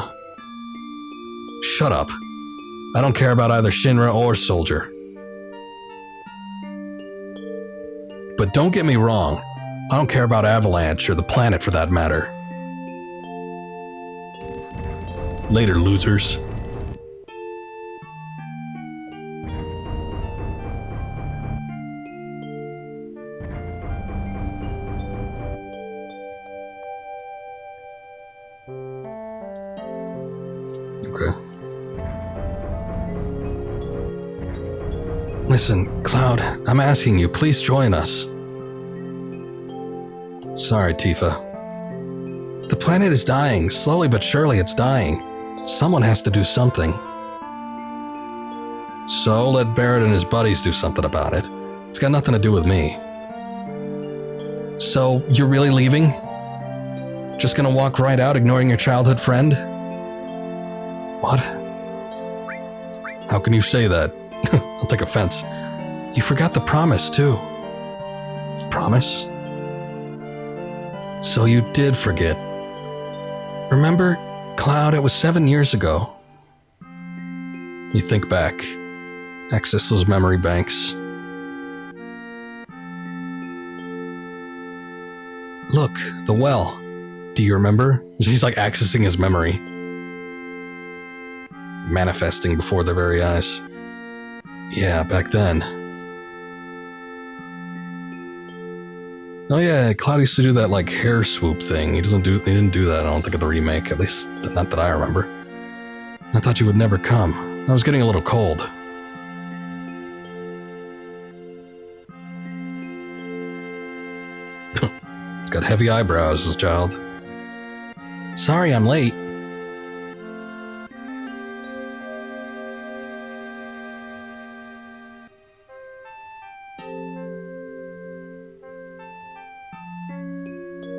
Shut up. I don't care about either Shinra or Soldier. But don't get me wrong, I don't care about Avalanche or the planet for that matter. Later, losers. Okay. Listen, Cloud, I'm asking you, please join us. Sorry, Tifa. The planet is dying. Slowly but surely it's dying. Someone has to do something. So let Barrett and his buddies do something about it. It's got nothing to do with me. So, you're really leaving? Just gonna walk right out ignoring your childhood friend? What? How can you say that? I'll take offense. You forgot the promise, too. Promise? So you did forget. Remember, Cloud, it was 7 years ago. You think back. Access those memory banks. Look, the well. Do you remember? He's like accessing his memory. Manifesting before their very eyes. Yeah, back then. Oh yeah, Cloud used to do that like hair swoop thing. He didn't do that, I don't think, of the remake, at least not that I remember. I thought you would never come. I was getting a little cold. He's got heavy eyebrows, this child. Sorry I'm late.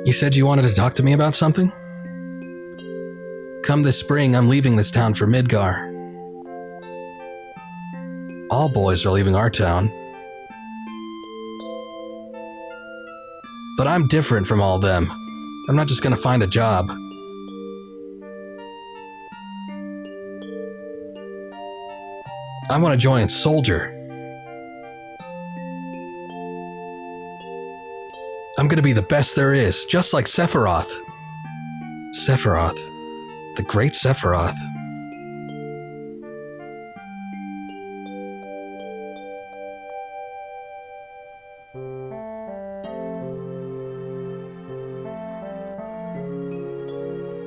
You said you wanted to talk to me about something? Come this spring, I'm leaving this town for Midgar. All boys are leaving our town. But I'm different from all them. I'm not just gonna find a job. I want to join Soldier. I'm gonna be the best there is, just like Sephiroth. Sephiroth. The great Sephiroth.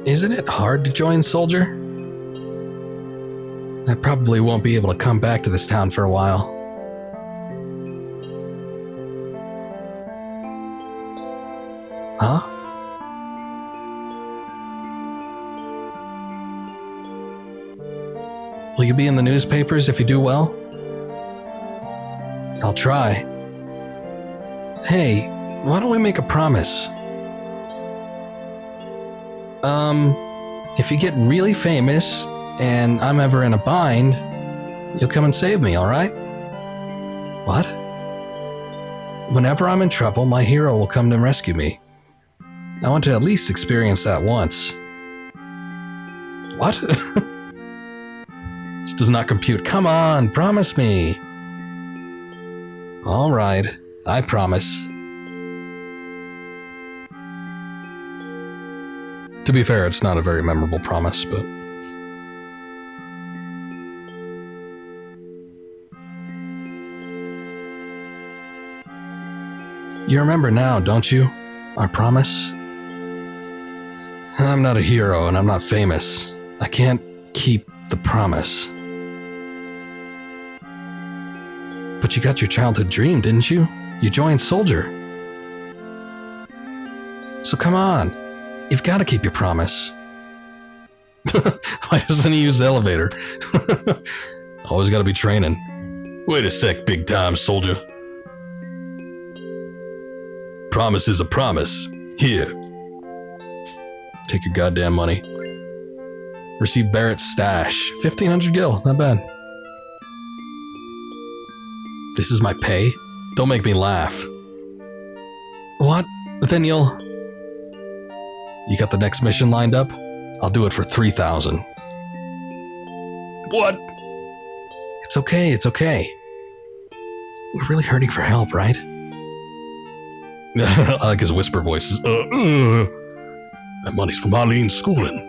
Isn't it hard to join Soldier? I probably won't be able to come back to this town for a while. Huh? Will you be in the newspapers if you do well? I'll try. Hey, why don't we make a promise? If you get really famous and I'm ever in a bind, you'll come and save me, alright? What? Whenever I'm in trouble, my hero will come to rescue me. I want to at least experience that once. What? This does not compute. Come on, promise me. Alright, I promise. To be fair, it's not a very memorable promise, but... You remember now, don't you? Our promise? I'm not a hero and I'm not famous. I can't keep the promise. But you got your childhood dream, didn't you? You joined Soldier. So come on. You've got to keep your promise. Why doesn't he use the elevator? Always got to be training. Wait a sec, big time soldier. Promise is a promise. Here. Take your goddamn money. Receive Barrett's stash. 1,500 gil. Not bad. This is my pay? Don't make me laugh. What? Then you'll... You got the next mission lined up? I'll do it for 3,000. What? It's okay, it's okay. We're really hurting for help, right? I like his whisper voices. That money's from Arlene's schooling.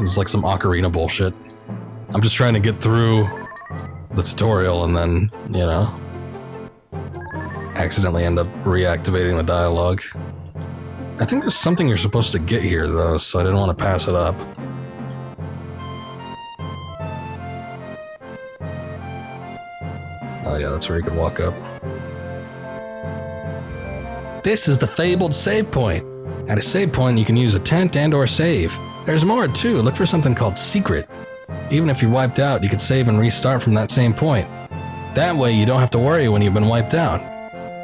It's like some ocarina bullshit. I'm just trying to get through the tutorial and then, you know, accidentally end up reactivating the dialogue. I think there's something you're supposed to get here, though, so I didn't want to pass it up. Oh yeah, that's where you could walk up. This is the fabled save point. At a save point, you can use a tent and or save. There's more too. Look for something called secret. Even if you're wiped out, you could save and restart from that same point. That way, you don't have to worry when you've been wiped out.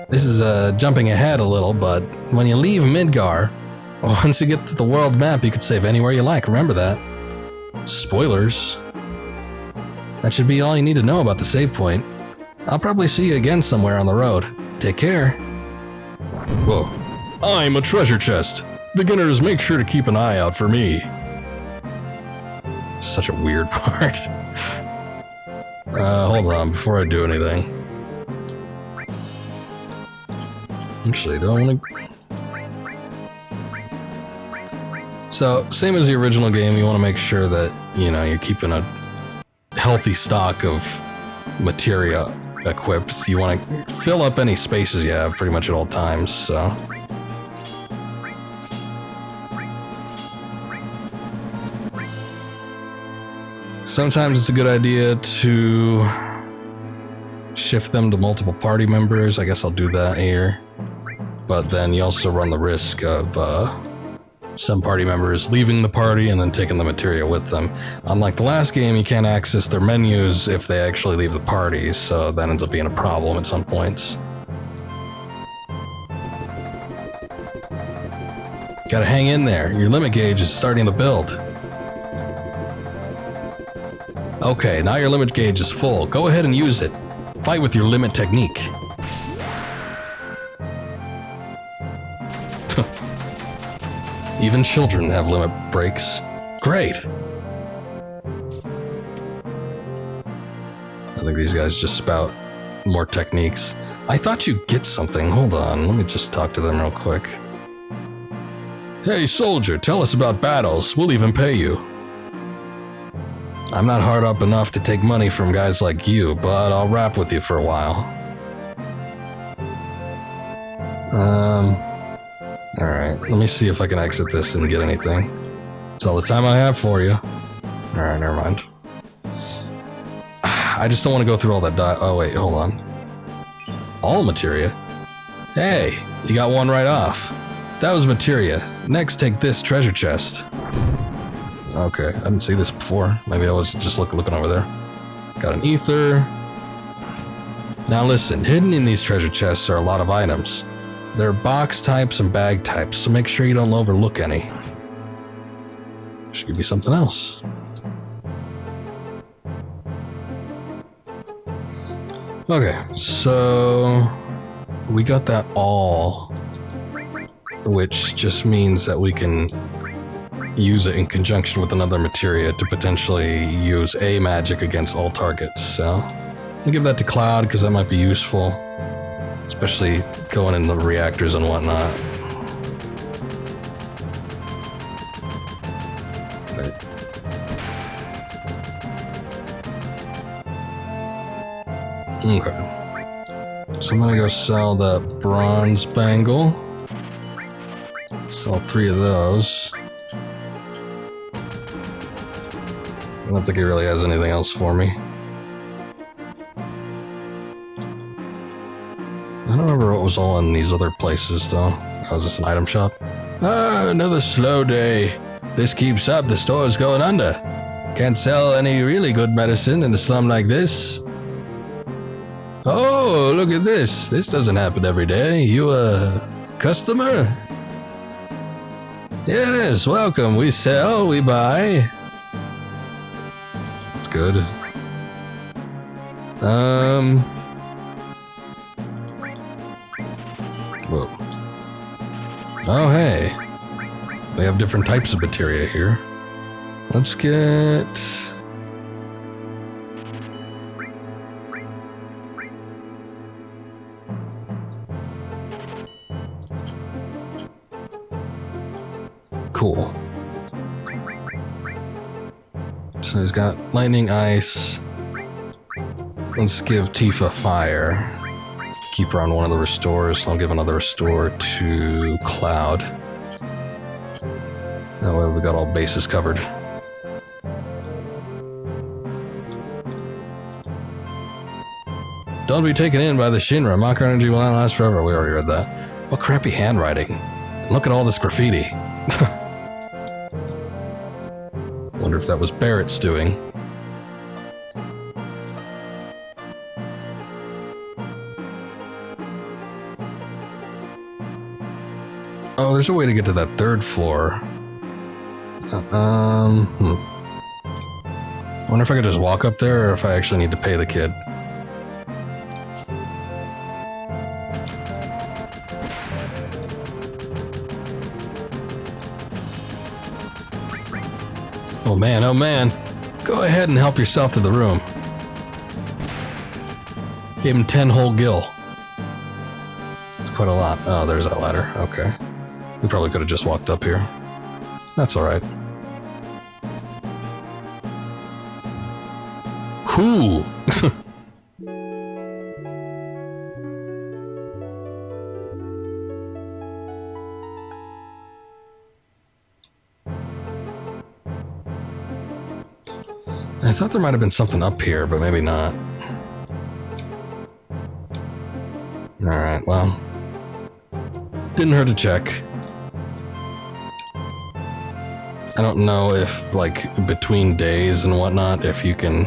This is jumping ahead a little, but when you leave Midgar, once you get to the world map, you could save anywhere you like. Remember that. Spoilers. That should be all you need to know about the save point. I'll probably see you again somewhere on the road. Take care. Whoa. I'm a treasure chest. Beginners, make sure to keep an eye out for me. Such a weird part. Hold on, before I do anything. Actually, don't want to... So, same as the original game, you want to make sure that, you know, you're keeping a healthy stock of materia equipped. You want to fill up any spaces you have pretty much at all times, so... Sometimes it's a good idea to shift them to multiple party members. I guess I'll do that here. But then you also run the risk of some party members leaving the party and then taking the materia with them. Unlike the last game, you can't access their menus if they actually leave the party, so that ends up being a problem at some points. Gotta hang in there. Your limit gauge is starting to build. Okay, now your limit gauge is full. Go ahead and use it. Fight with your limit technique. Even children have limit breaks. Great. I think these guys just spout more techniques. I thought you'd get something. Hold on, let me just talk to them real quick. Hey, soldier, tell us about battles. We'll even pay you. I'm not hard up enough to take money from guys like you, but I'll rap with you for a while. Alright, let me see if I can exit this and get anything. That's all the time I have for you. Alright, never mind. I just don't want to go through all that oh wait, hold on. All materia? Hey, you got one right off. That was materia. Next, take this treasure chest. Okay, I didn't see this before. Maybe I was just looking over there. Got an ether. Now listen, hidden in these treasure chests are a lot of items. There are box types and bag types, so make sure you don't overlook any. Should give me something else. Okay, so we got that all, which just means that we can use it in conjunction with another materia to potentially use a magic against all targets. So I'll give that to Cloud because that might be useful, especially going in the reactors and whatnot. Right. Okay. So I'm gonna go sell that bronze bangle. Sell 3 of those. I don't think he really has anything else for me. I don't remember what was all in these other places, though. Oh, is this an item shop? Ah, another slow day. This keeps up, the store's going under. Can't sell any really good medicine in a slum like this. Oh, look at this. This doesn't happen every day. You a customer? Yes, welcome. We sell, we buy. That's good. Whoa. Oh, hey. We have different types of materia here. Let's get... Cool. So he's got lightning, ice. Let's give Tifa fire. Keep her on one of the restores. I'll give another restore to Cloud. That way we got all bases covered. Don't be taken in by the Shinra. Mako energy will not last forever. We already read that. What crappy handwriting. Look at all this graffiti. Wonder if that was Barrett's doing. Oh, there's a way to get to that third floor. I wonder if I could just walk up there or if I actually need to pay the kid. Oh man, oh man. Go ahead and help yourself to the room. Gave him 10 whole gil. It's quite a lot. Oh, there's that ladder. Okay. We probably could have just walked up here. That's alright. Whew! I thought there might have been something up here, but maybe not. Alright, well. Didn't hurt to check. I don't know if, like, between days and whatnot, if you can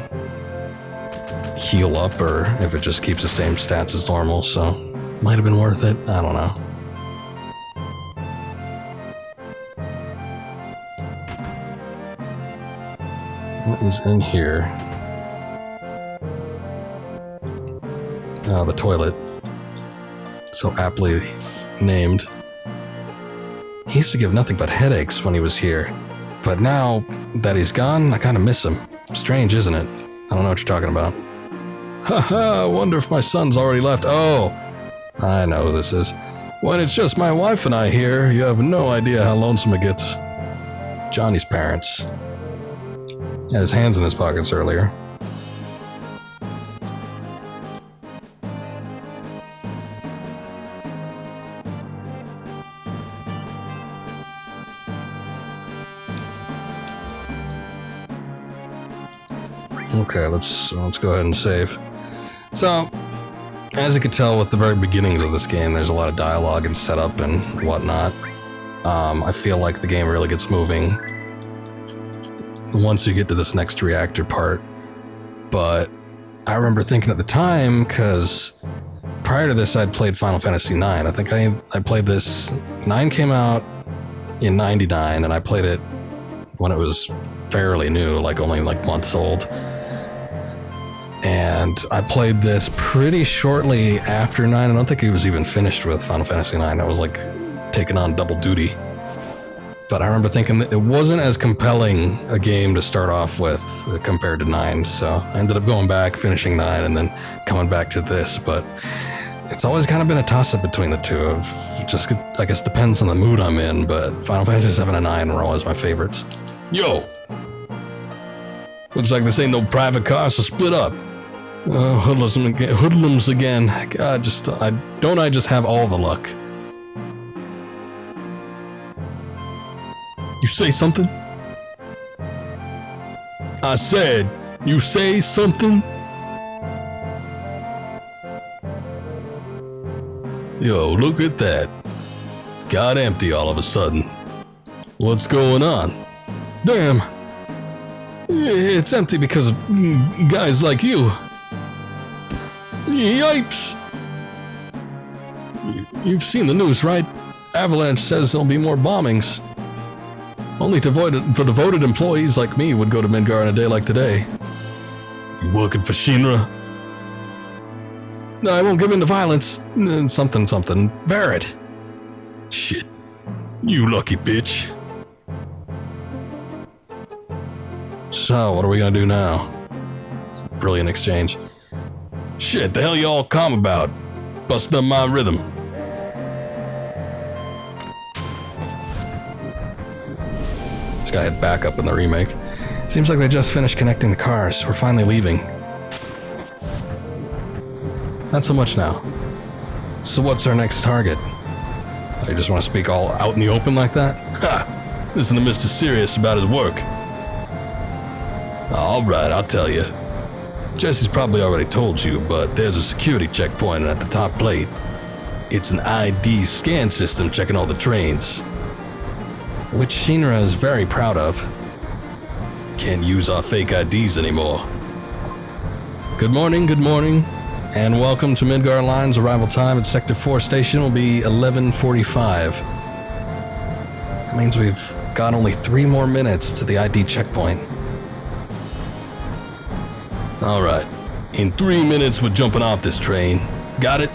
heal up or if it just keeps the same stats as normal, so might have been worth it. I don't know. What is in here? Oh, the toilet. So aptly named. He used to give nothing but headaches when he was here. But now that he's gone, I kind of miss him. Strange, isn't it? I don't know what you're talking about. Haha, wonder if my son's already left. Oh, I know who this is. When it's just my wife and I here, you have no idea how lonesome it gets. Johnny's parents. He had his hands in his pockets earlier. Okay, let's go ahead and save. So, as you can tell with the very beginnings of this game, there's a lot of dialogue and setup and whatnot. I feel like the game really gets moving once you get to this next reactor part. But I remember thinking at the time, because prior to this I'd played Final Fantasy IX. I think I played this. 9 came out in 99, and I played it when it was fairly new, like only like months old. And I played this pretty shortly after 9. I don't think it was even finished with Final Fantasy IX. I was like taking on double duty. But I remember thinking that it wasn't as compelling a game to start off with compared to 9. So I ended up going back, finishing 9, and then coming back to this. But it's always kind of been a toss-up between the two. Of just, I guess, depends on the mood I'm in. But Final Fantasy VII and 9 were always my favorites. Yo! Looks like this ain't no private car, so split up. Oh, hoodlums again. God, I just have all the luck. You say something? I said, you say something? Yo, look at that. Got empty all of a sudden. What's going on? Damn. It's empty because of guys like you. Yipes! You've seen the news, right? Avalanche says there'll be more bombings. Only for devoted employees like me would go to Midgar on a day like today. You working for Shinra? No, I won't give in to violence. Something. Barrett. Shit. You lucky bitch. So, what are we gonna do now? Brilliant exchange. Shit, the hell you all calm about? Busting up my rhythm. This guy had backup in the remake. Seems like they just finished connecting the cars. We're finally leaving. Not so much now. So what's our next target? Oh, you just want to speak all out in the open like that? Ha! Listen to Mr. Serious about his work. Alright, I'll tell you. Jesse's probably already told you, but there's a security checkpoint at the top plate. It's an ID scan system checking all the trains. Which Shinra is very proud of. Can't use our fake IDs anymore. Good morning, and welcome to Midgar Line's arrival time at Sector 4 station will be 11:45. That means we've got only 3 more minutes to the ID checkpoint. Alright, in 3 minutes we're jumping off this train. Got it?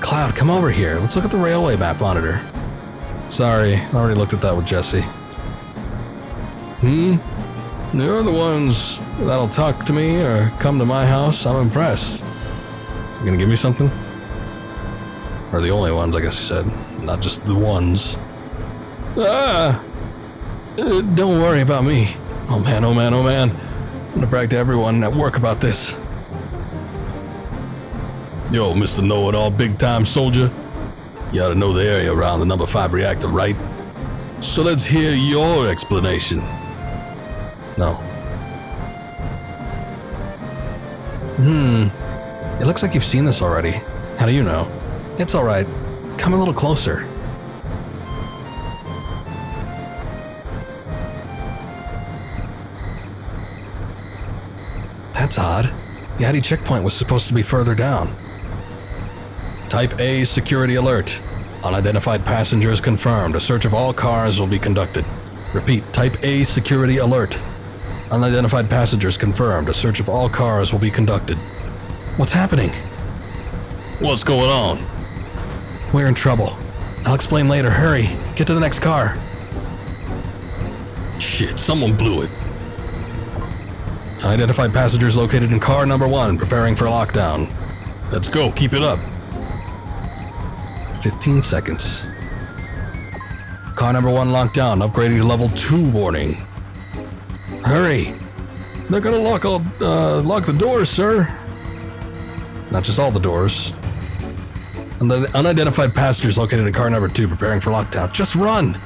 Cloud, come over here. Let's look at the railway map monitor. Sorry, I already looked at that with Jesse. They're the ones that'll talk to me or come to my house. I'm impressed. You gonna give me something? Or the only ones, I guess you said. Not just the ones. Don't worry about me. Oh man. I'm gonna brag to everyone at work about this. Yo, Mr. Know-It-All big-time soldier. You ought to know the area around the number 5 reactor, right? So let's hear your explanation. No. It looks like you've seen this already. How do you know? It's alright. Come a little closer. That's odd. The ID checkpoint was supposed to be further down. Type A security alert. Unidentified passengers confirmed. A search of all cars will be conducted. Repeat, type A security alert. Unidentified passengers confirmed. A search of all cars will be conducted. What's happening? What's going on? We're in trouble. I'll explain later. Hurry. Get to the next car. Shit, someone blew it. Unidentified passengers located in car number 1, preparing for lockdown. Let's go, keep it up. 15 seconds. Car number 1 locked down, upgrading to level 2 warning. Hurry! They're gonna lock the doors, sir. Not just all the doors. Unidentified passengers located in car number 2, preparing for lockdown. Just run!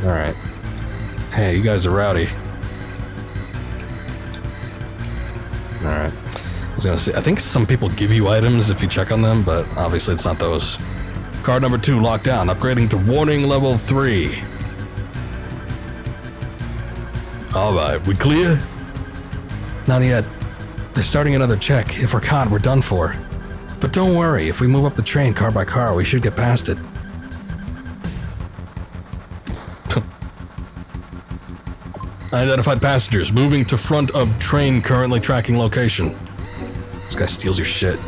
Alright. Hey, you guys are rowdy. Alright. I was gonna say, I think some people give you items if you check on them, but obviously it's not those. Car number 2 locked down, upgrading to warning level 3. Alright, we clear? Not yet. They're starting another check. If we're caught, we're done for. But don't worry, if we move up the train car by car, we should get past it. Unidentified passengers moving to front of train currently tracking location. This guy steals your shit.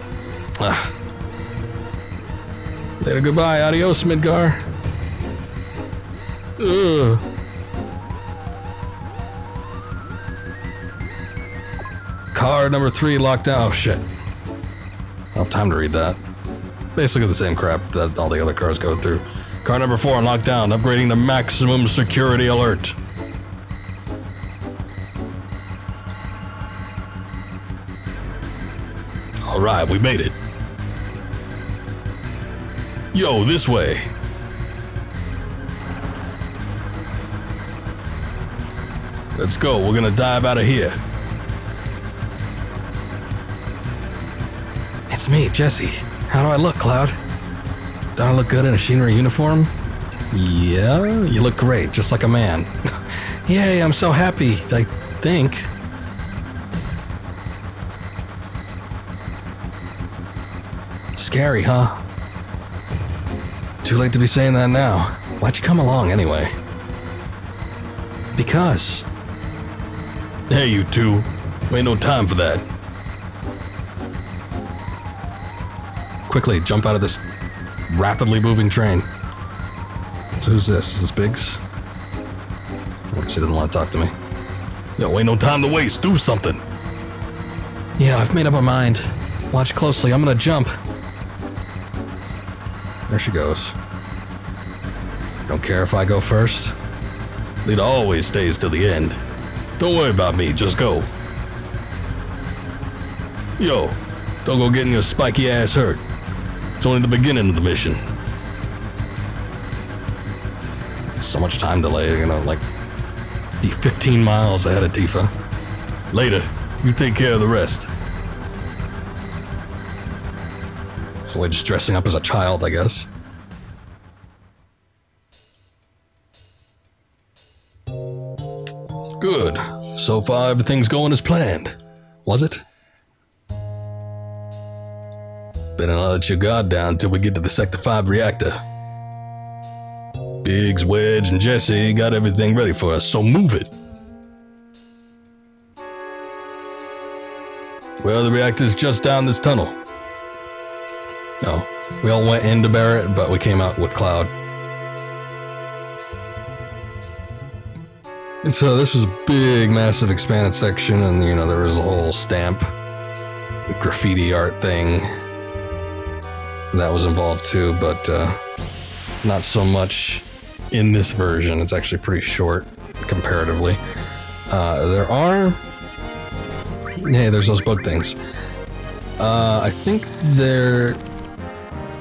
Later, goodbye. Adios, Midgar. Ugh. Car number 3 locked down. Oh, shit. I don't have time to read that. Basically the same crap that all the other cars go through. Car number 4 locked down, upgrading to maximum security alert. Alright, we made it. Yo, this way. Let's go, we're gonna dive out of here. It's me, Jesse. How do I look, Cloud? Don't I look good in a Shinra uniform? Yeah, you look great, just like a man. Yay, I'm so happy, I think. Scary, huh? Too late to be saying that now. Why'd you come along anyway? Because. Hey, you two. Ain't no time for that. Quickly, jump out of this rapidly moving train. So who's this? Is this Biggs? I guess he didn't want to talk to me. Yo, ain't no time to waste. Do something. Yeah, I've made up my mind. Watch closely. I'm gonna jump. There she goes. Don't care if I go first? Leader always stays till the end. Don't worry about me, just go. Yo, don't go getting your spiky ass hurt. It's only the beginning of the mission. So much time delay, like be 15 miles ahead of Tifa. Later, you take care of the rest. So we're just dressing up as a child, I guess. Good. So far, everything's going as planned. Was it? Better not let your guard down till we get to the Sector 5 reactor. Biggs, Wedge, and Jesse got everything ready for us, so move it. Well, the reactor's just down this tunnel. No, we all went into Barrett, but we came out with Cloud. And so this was a big, massive, expanded section, and there was a whole stamp, graffiti art thing that was involved too, but not so much in this version. It's actually pretty short comparatively. There's those bug things. I think there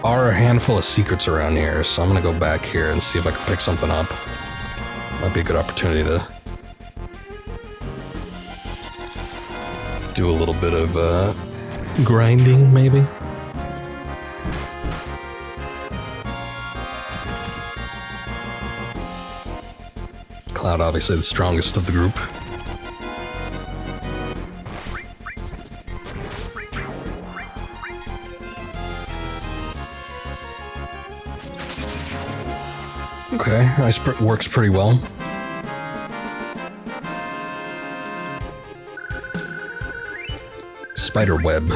are a handful of secrets around here, so I'm gonna go back here and see if I can pick something up. Might be a good opportunity to do a little bit of grinding, maybe. Cloud, obviously the strongest of the group. Okay, ice works pretty well. Spider web.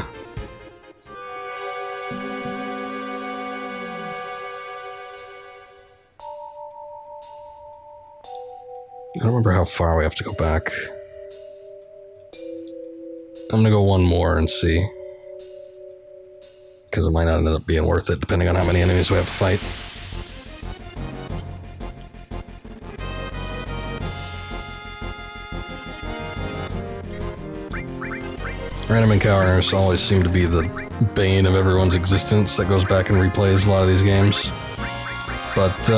I don't remember how far we have to go back. I'm gonna go one more and see. Because it might not end up being worth it depending on how many enemies we have to fight. Random encounters always seem to be the bane of everyone's existence that goes back and replays a lot of these games. But,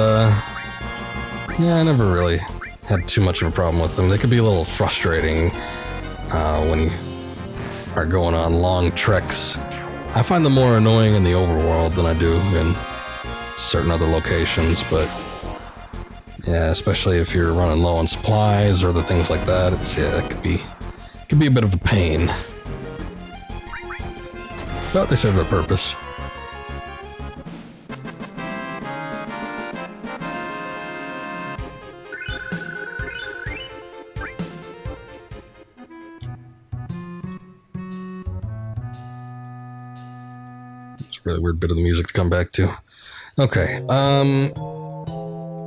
yeah, I never really had too much of a problem with them. They could be a little frustrating when you are going on long treks. I find them more annoying in the overworld than I do in certain other locations, but yeah, especially if you're running low on supplies or other things like that, it could be a bit of a pain. But they serve their purpose. It's a really weird bit of the music to come back to. Okay,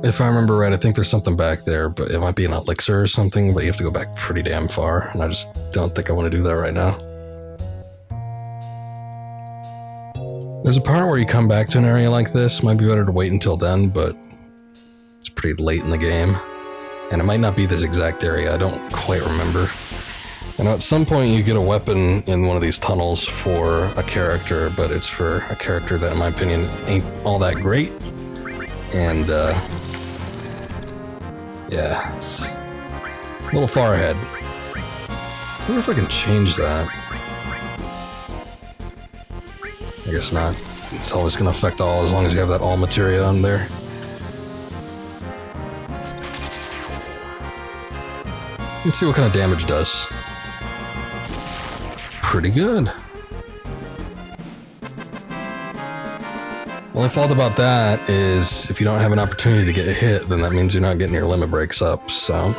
if I remember right, I think there's something back there, but it might be an elixir or something, but you have to go back pretty damn far, and I just don't think I want to do that right now. There's a part where you come back to an area like this. Might be better to wait until then, but it's pretty late in the game. And it might not be this exact area. I don't quite remember. And at some point you get a weapon in one of these tunnels for a character, but it's for a character that, in my opinion, ain't all that great. And, yeah, it's a little far ahead. I wonder if I can change that. I guess not. It's always going to affect all as long as you have that all materia on there. Let's see what kind of damage it does. Pretty good. Only fault about that is if you don't have an opportunity to get a hit, then that means you're not getting your limit breaks up, so...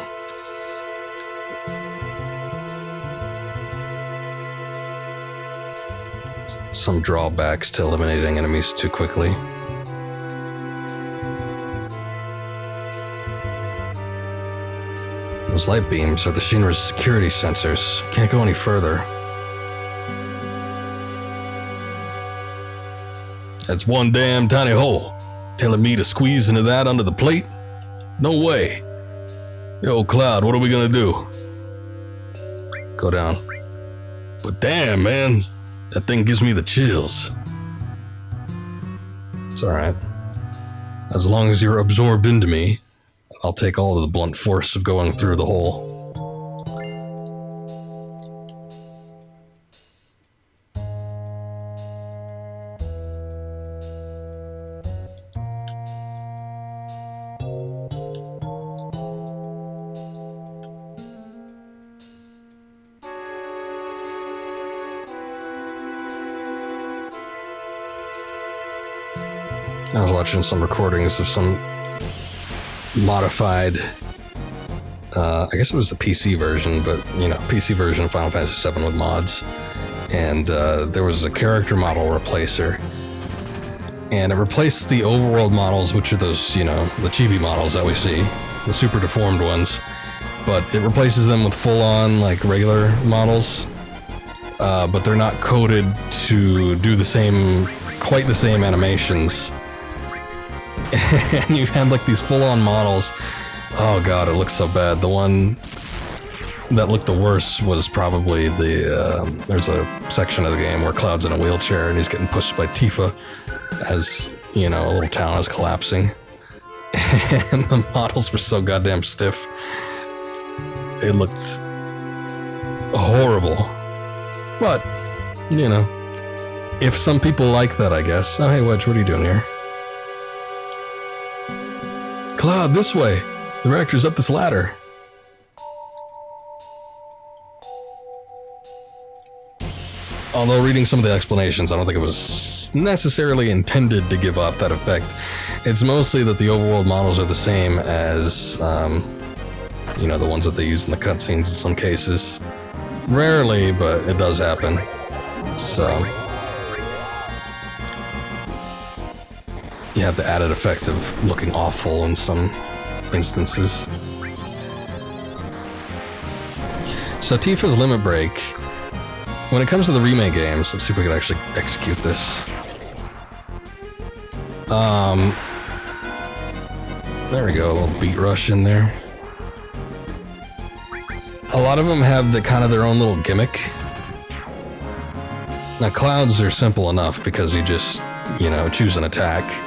some drawbacks to eliminating enemies too quickly. Those light beams are the Shinra's security sensors. Can't go any further. That's one damn tiny hole. Telling me to squeeze into that under the plate? No way. Yo, Cloud, what are we gonna do? Go down. But damn, man, that thing gives me the chills. It's alright. As long as you're absorbed into me, I'll take all of the blunt force of going through the hole. I was watching some recordings of some modified, I guess it was the PC version, but, PC version of Final Fantasy VII with mods. And there was a character model replacer. And it replaced the overworld models, which are those, the chibi models that we see, the super deformed ones. But it replaces them with full-on, regular models. But they're not coded to do quite the same animations. And you had these full-on models. Oh god, it looks so bad. The one that looked the worst was probably there's a section of the game where Cloud's in a wheelchair and he's getting pushed by Tifa as, a little town is collapsing. And the models were so goddamn stiff. It looked horrible. But, if some people like that, I guess. Oh, hey, Wedge, what are you doing here? Cloud, this way. The reactor's up this ladder. Although reading some of the explanations, I don't think it was necessarily intended to give off that effect. It's mostly that the overworld models are the same as, the ones that they use in the cutscenes in some cases. Rarely, but it does happen. So you have the added effect of looking awful in some instances. So Tifa's Limit Break, when it comes to the remake games, let's see if we can actually execute this. There we go, a little beat rush in there. A lot of them have their own little gimmick. Now Clouds are simple enough because you just, choose an attack.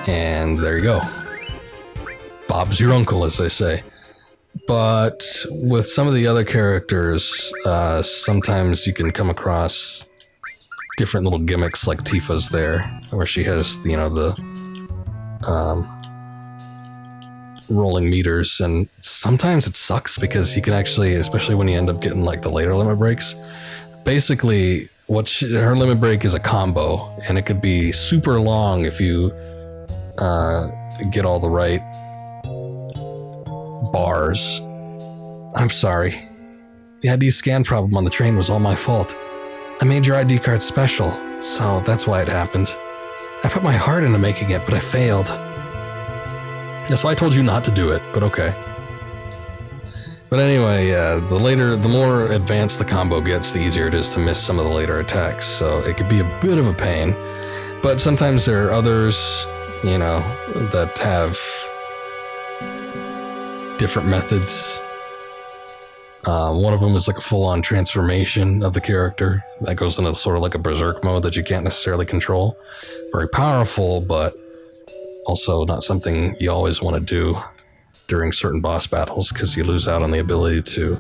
And there you go. Bob's your uncle, as they say. But with some of the other characters, sometimes you can come across different little gimmicks like Tifa's there, where she has, the rolling meters, and sometimes it sucks because you can actually, especially when you end up getting the later limit breaks, basically her limit break is a combo, and it could be super long if you get all the right bars. I'm sorry. The ID scan problem on the train was all my fault. I made your ID card special, so that's why it happened. I put my heart into making it, but I failed. Yeah, so I told you not to do it, but okay. But anyway, the more advanced the combo gets, the easier it is to miss some of the later attacks, so it could be a bit of a pain. But sometimes there are others, that have different methods. One of them is a full-on transformation of the character that goes into sort of a berserk mode that you can't necessarily control. Very powerful, but also not something you always want to do during certain boss battles because you lose out on the ability to,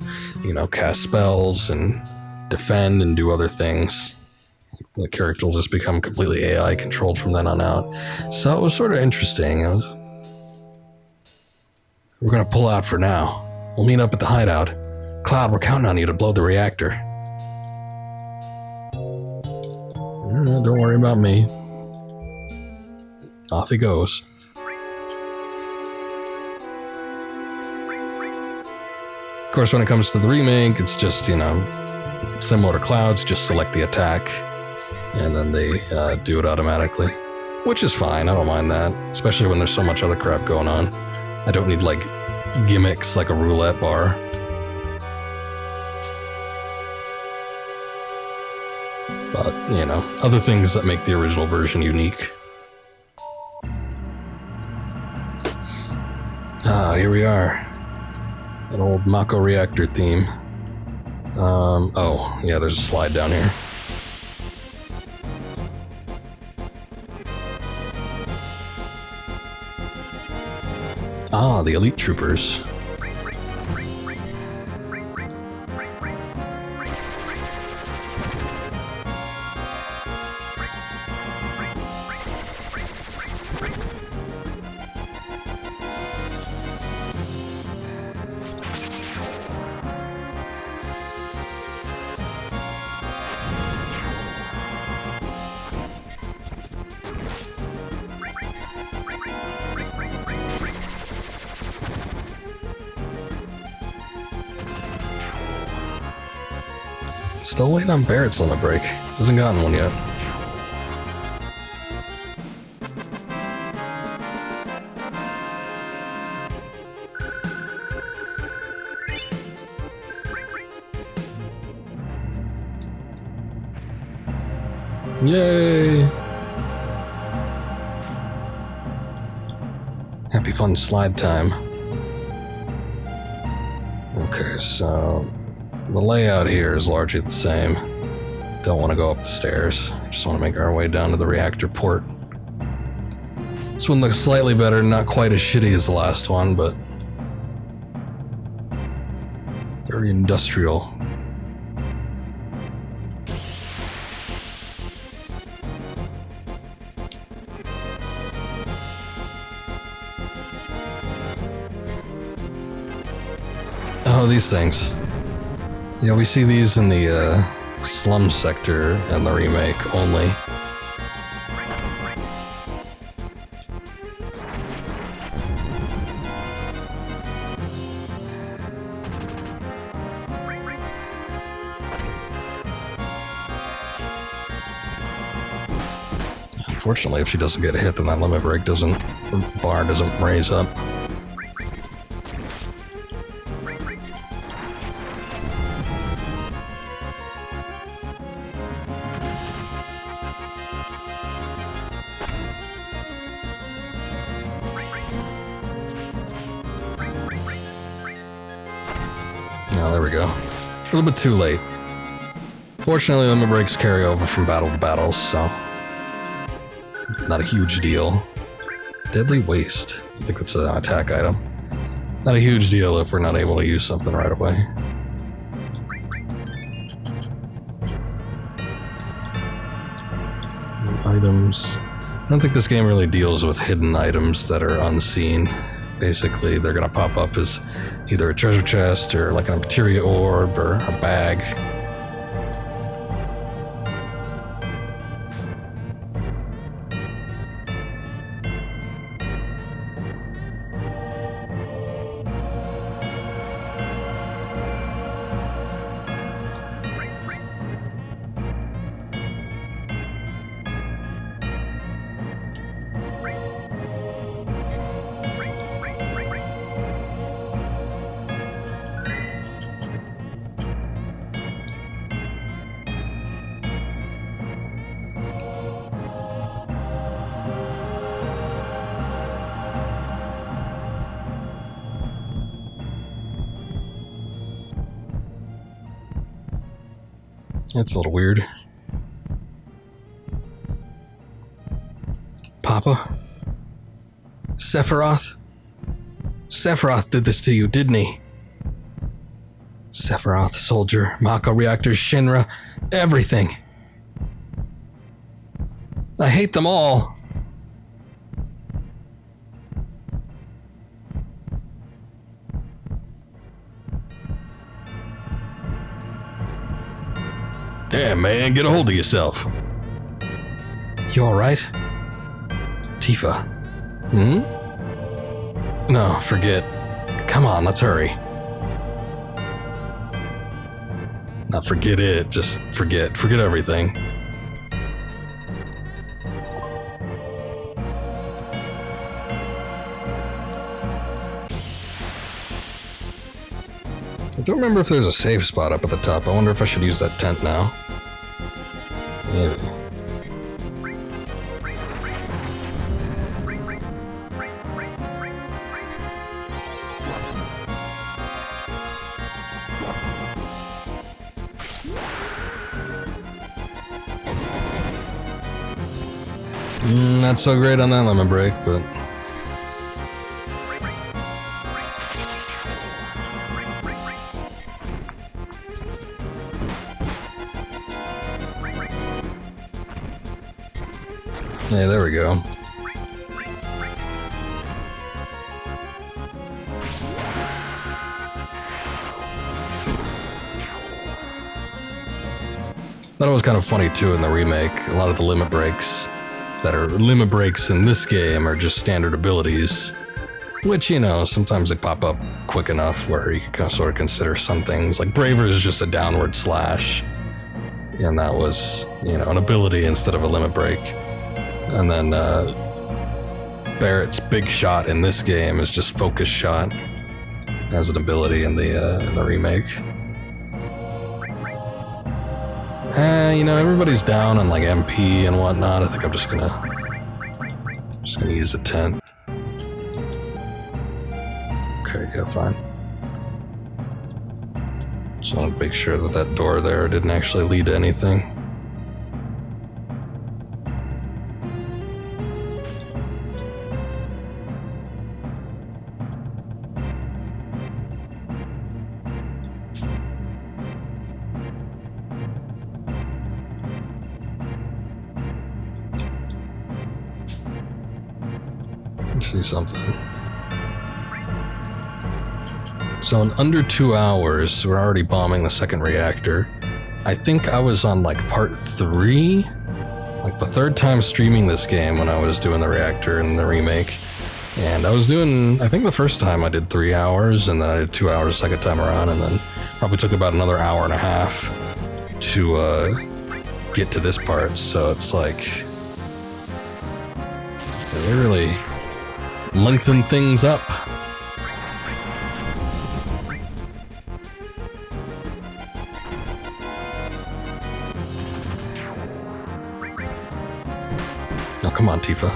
cast spells and defend and do other things. The character will just become completely AI controlled from then on out. So it was sort of interesting. We're going to pull out for now. We'll meet up at the hideout. Cloud, we're counting on you to blow the reactor. Don't worry about me. Off he goes. Of course, when it comes to the remake, it's just, similar to Clouds, just select the attack, and then they do it automatically. Which is fine, I don't mind that, especially when there's so much other crap going on. I don't need, gimmicks like a roulette bar. But, you know, other things that make the original version unique. Ah, here we are. An old Mako reactor theme. Oh, yeah, there's a slide down here. Ah, the elite troopers. Still waiting on Barrett's limit break. Hasn't gotten one yet. Yay! Happy fun slide time. Okay, so the layout here is largely the same. Don't want to go up the stairs. Just want to make our way down to the reactor port. This one looks slightly better, not quite as shitty as the last one, but very industrial. Oh, these things. Yeah, we see these in the slum sector and the remake only. Unfortunately, if she doesn't get a hit, then that limit break bar doesn't raise up. Oh, there we go. A little bit too late. Fortunately, limit breaks carry over from battle to battle, so not a huge deal. Deadly Waste. I think that's an attack item. Not a huge deal if we're not able to use something right away. Items. I don't think this game really deals with hidden items that are unseen. Basically, they're going to pop up as either a treasure chest or like an materia orb or a bag. That's a little weird. Papa? Sephiroth? Sephiroth did this to you, didn't he? Sephiroth, soldier, Mako reactors, Shinra, everything. I hate them all. Damn, man, get a hold of yourself. You alright? Tifa. No, forget. Come on, let's hurry. Not forget it, just forget. Forget everything. I don't remember if there's a safe spot up at the top. I wonder if I should use that tent now. Not so great on that lemon break, but... Hey, there we go. Thought it was kind of funny too in the remake. A lot of the limit breaks that are limit breaks in this game are just standard abilities, which, you know, sometimes they pop up quick enough where you can kind of sort of consider some things. Like Braver is just a downward slash, and that was, you know, an ability instead of a limit break. And then Barrett's big shot in this game is just focus shot as an ability in the remake. You know, everybody's down on like MP and whatnot. I think I'm just gonna use a tent. Okay, yeah, fine. Just want to make sure that that door there didn't actually lead to anything. See something. So in under 2 hours, we're already bombing the second reactor. I think I was on like part 3, like the third time streaming this game when I was doing the reactor and the remake. And I was doing, I think the first time I did 3 hours, and then I did 2 hours the second time around, and then probably took about another hour and a half to get to this part. So it's like, they really lengthen things up. Oh, come on, Tifa.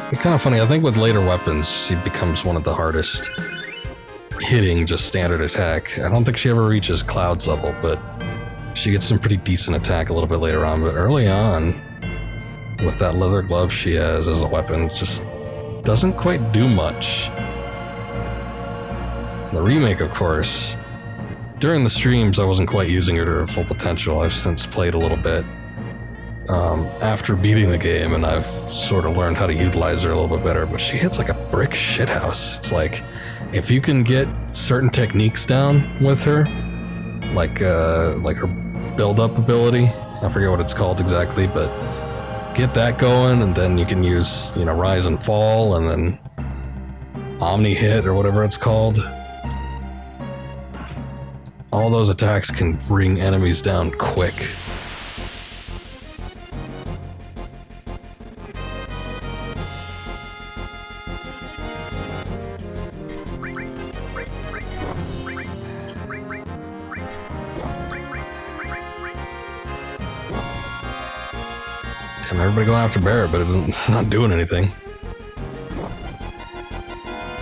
It's kind of funny. I think with later weapons, she becomes one of the hardest hitting just standard attack. I don't think she ever reaches Cloud's level, but she gets some pretty decent attack a little bit later on. But early on, with that leather glove she has as a weapon, just doesn't quite do much. In the remake, of course, during the streams I wasn't quite using her to her full potential. I've since played a little bit after beating the game, and I've sort of learned how to utilize her a little bit better, but she hits like a brick shithouse. It's like, if you can get certain techniques down with her, like her build-up ability, I forget what it's called exactly, but get that going, and then you can use, you know, Rise and Fall, and then Omni Hit, or whatever it's called. All those attacks can bring enemies down quick. Damn, everybody going after Barrett, but it's not doing anything.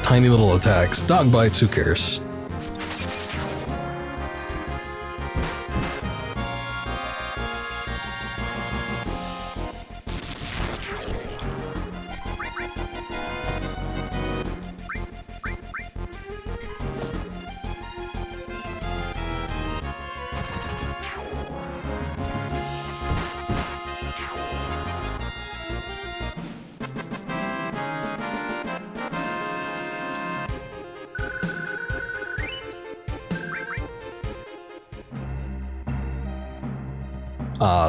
Tiny little attacks. Dog bites, who cares?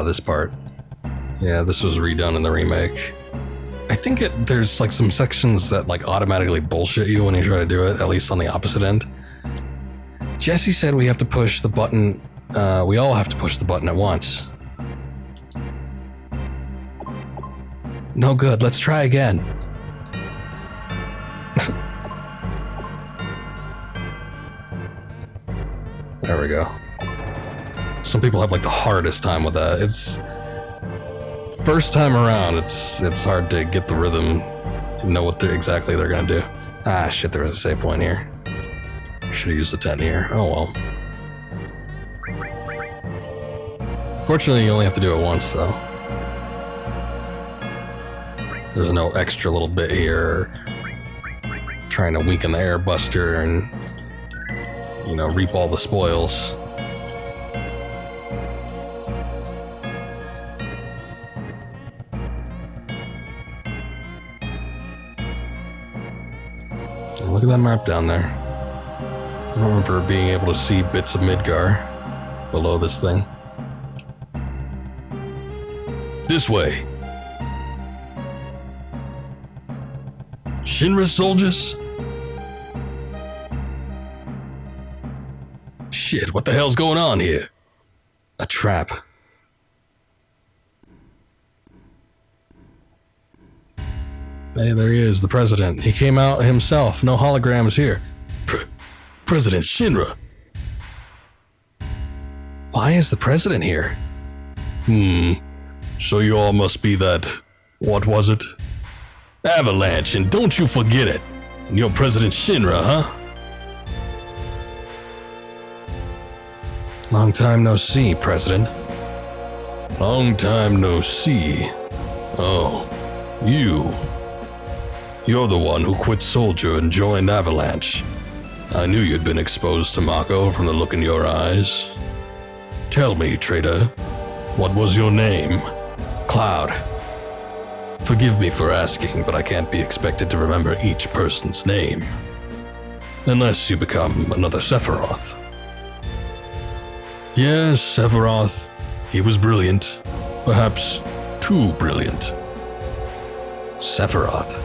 This part. Yeah, this was redone in the remake. I think there's like some sections that like automatically bullshit you when you try to do it, at least on the opposite end. Jesse said we have to push the button, we all have to push the button at once. No good, let's try again. There we go. Some people have like the hardest time with that. It's first time around, it's hard to get the rhythm, know what exactly they're gonna do. Ah, shit, there was a save point here. Should have used the 10 here. Oh well. Fortunately, you only have to do it once, though. There's no extra little bit here trying to weaken the air buster and, you know, reap all the spoils. And look at that map down there. I don't remember being able to see bits of Midgar below this thing. This way. Shinra soldiers? Shit, what the hell's going on here? A trap. Hey, there he is, the president. He came out himself. No holograms here. President Shinra. Why is the president here? So you all must be that... what was it? Avalanche, and don't you forget it. And you're President Shinra, huh? Long time no see, President. Long time no see. Oh, you. You're the one who quit Soldier and joined Avalanche. I knew you'd been exposed to Mako from the look in your eyes. Tell me, traitor, what was your name? Cloud. Forgive me for asking, but I can't be expected to remember each person's name. Unless you become another Sephiroth. Yes, Sephiroth. He was brilliant. Perhaps too brilliant. Sephiroth.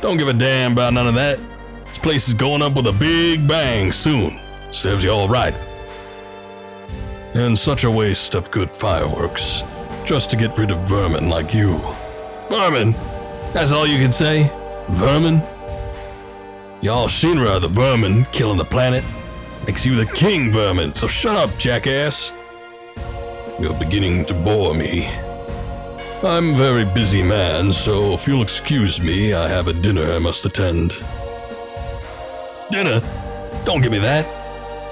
Don't give a damn about none of that. This place is going up with a big bang soon. Serves you all right. And such a waste of good fireworks. Just to get rid of vermin like you. Vermin? That's all you can say? Vermin? Y'all Shinra are the vermin killing the planet. Makes you the king vermin, so shut up, jackass. You're beginning to bore me. I'm a very busy man, so if you'll excuse me, I have a dinner I must attend. Dinner? Don't give me that.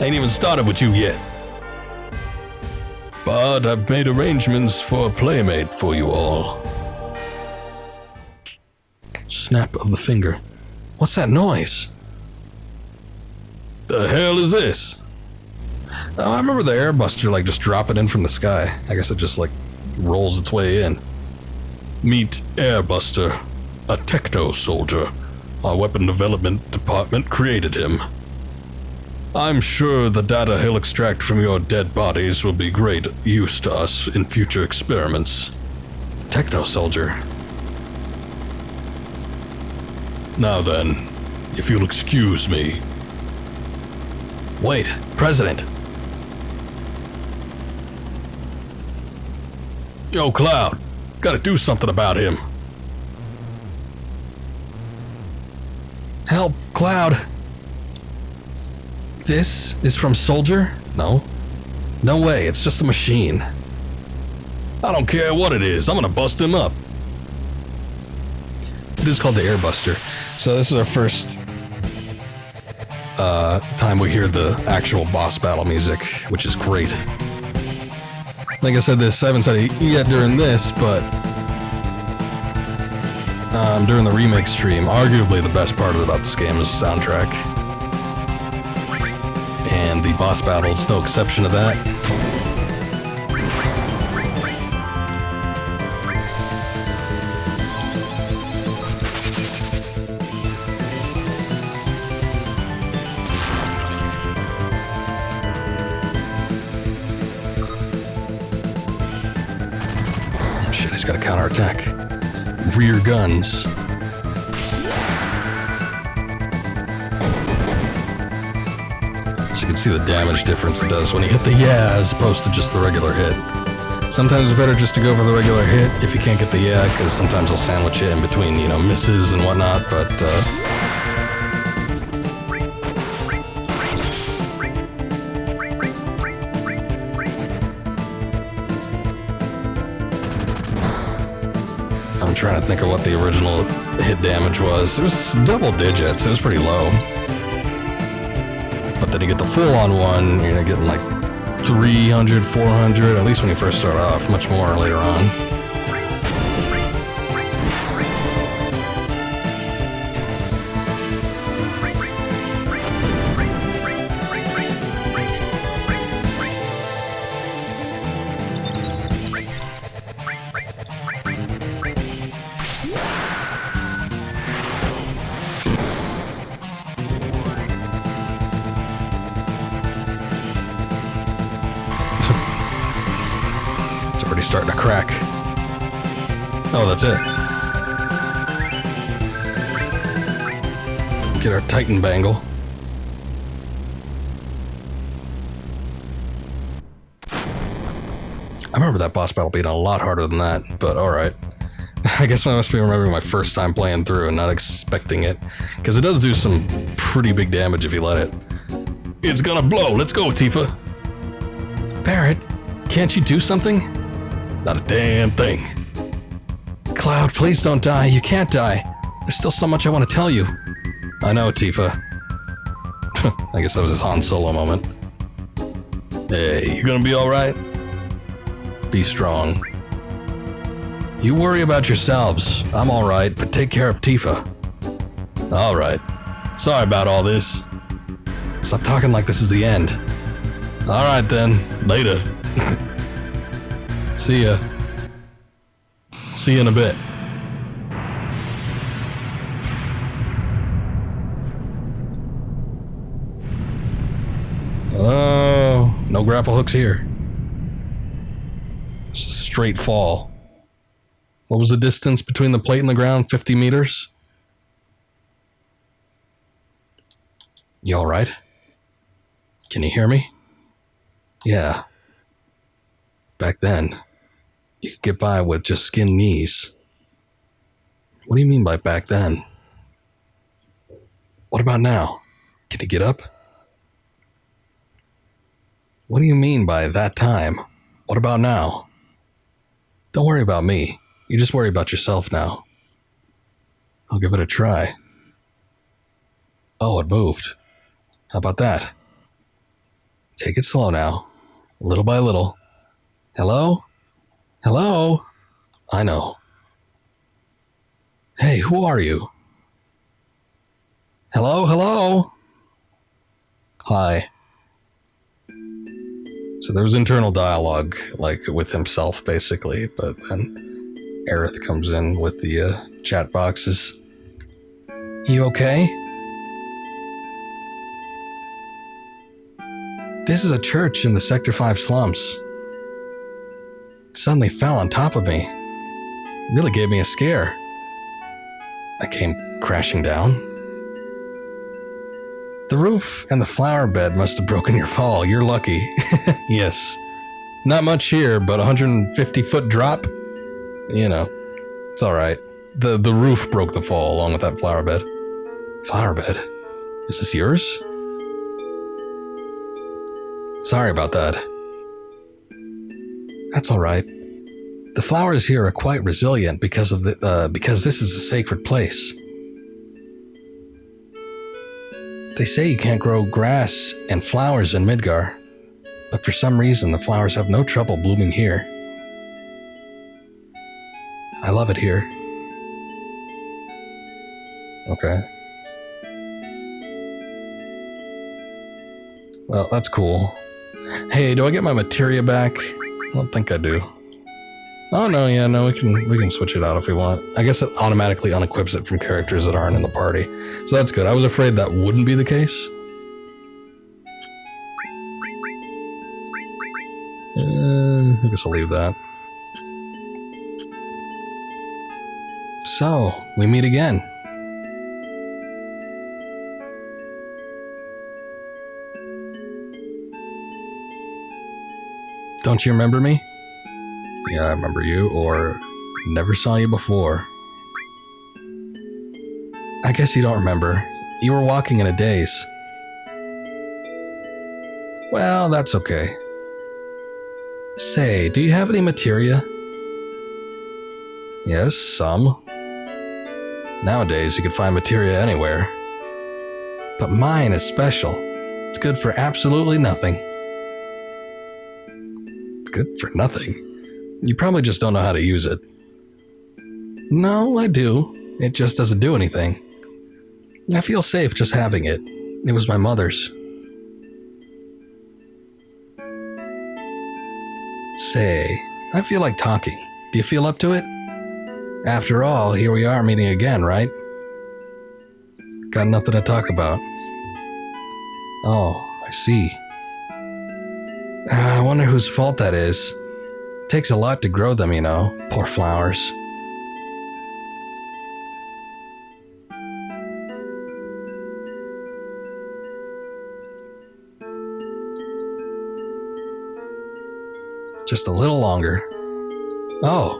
I ain't even started with you yet. But I've made arrangements for a playmate for you all. Snap of the finger. What's that noise? The hell is this? Oh, I remember the airbuster like just dropping in from the sky. I guess it just like rolls its way in. Meet Airbuster, a techno soldier. Our weapon development department created him. I'm sure the data he'll extract from your dead bodies will be great use to us in future experiments. Techno soldier. Now then, if you'll excuse me. Wait, President. Yo, Cloud. Gotta do something about him. Help, Cloud. This is from Soldier? No. No way, it's just a machine. I don't care what it is, I'm gonna bust him up. It is called the Airbuster. So this is our first time we hear the actual boss battle music, which is great. Like I said, I haven't said it yet during this, but during the remake stream, arguably the best part about this game is the soundtrack. And the boss battle is no exception to that. Oh shit, he's got a counterattack. Rear guns. You can see the damage difference it does when you hit the yeah as opposed to just the regular hit. Sometimes it's better just to go for the regular hit if you can't get the yeah, because sometimes they'll sandwich it in between, you know, misses and whatnot, but I'm trying to think of what the original hit damage was. It was double digits, it was pretty low. But then you get the full-on one, you're getting like 300, 400, at least when you first start off, much more later on. Starting to crack. Oh, that's it. Get our Titan bangle. I remember that boss battle being a lot harder than that, but alright. I guess I must be remembering my first time playing through and not expecting it, because it does do some pretty big damage if you let it. It's gonna blow! Let's go, Tifa! Barret, can't you do something? Not a damn thing. Cloud, please don't die. You can't die. There's still so much I want to tell you. I know, Tifa. I guess that was his Han Solo moment. Hey, you gonna be alright? Be strong. You worry about yourselves. I'm alright, but take care of Tifa. Alright. Sorry about all this. Stop talking like this is the end. Alright then. Later. See ya. See you in a bit. Oh, no grapple hooks here. Just a straight fall. What was the distance between the plate and the ground? 50 meters? You alright? Can you hear me? Yeah. Back then, you could get by with just skinned knees. What do you mean by back then? What about now? Can you get up? What do you mean by that time? What about now? Don't worry about me. You just worry about yourself now. I'll give it a try. Oh, it moved. How about that? Take it slow now. Little by little. Hello? Hello? I know. Hey, who are you? Hello? Hello? Hi. So there was internal dialogue, like with himself, basically, but then Aerith comes in with the chat boxes. You okay? This is a church in the Sector 5 slums. It suddenly fell on top of me. It really gave me a scare. I came crashing down. The roof and the flower bed must have broken your fall. You're lucky. Yes. Not much here, but 150-foot drop? You know, it's all right. The roof broke the fall along with that flower bed. Flower bed? Is this yours? Sorry about that. That's all right. The flowers here are quite resilient because this is a sacred place. They say you can't grow grass and flowers in Midgar, but for some reason the flowers have no trouble blooming here. I love it here. Okay. Well, that's cool. Hey, do I get my materia back? I don't think I do. Oh no, yeah, no, we can switch it out if we want. I guess it automatically unequips it from characters that aren't in the party. So that's good. I was afraid that wouldn't be the case. I guess I'll leave that. So, we meet again. Don't you remember me? Yeah, I remember you, or never saw you before. I guess you don't remember. You were walking in a daze. Well, that's okay. Say, do you have any materia? Yes, some. Nowadays, you could find materia anywhere. But mine is special. It's good for absolutely nothing. Good for nothing. You probably just don't know how to use it. No, I do. It just doesn't do anything. I feel safe just having it. It was my mother's. Say, I feel like talking. Do you feel up to it? After all, here we are meeting again, right? Got nothing to talk about. Oh, I see. I wonder whose fault that is. Takes a lot to grow them, you know. Poor flowers. Just a little longer. Oh.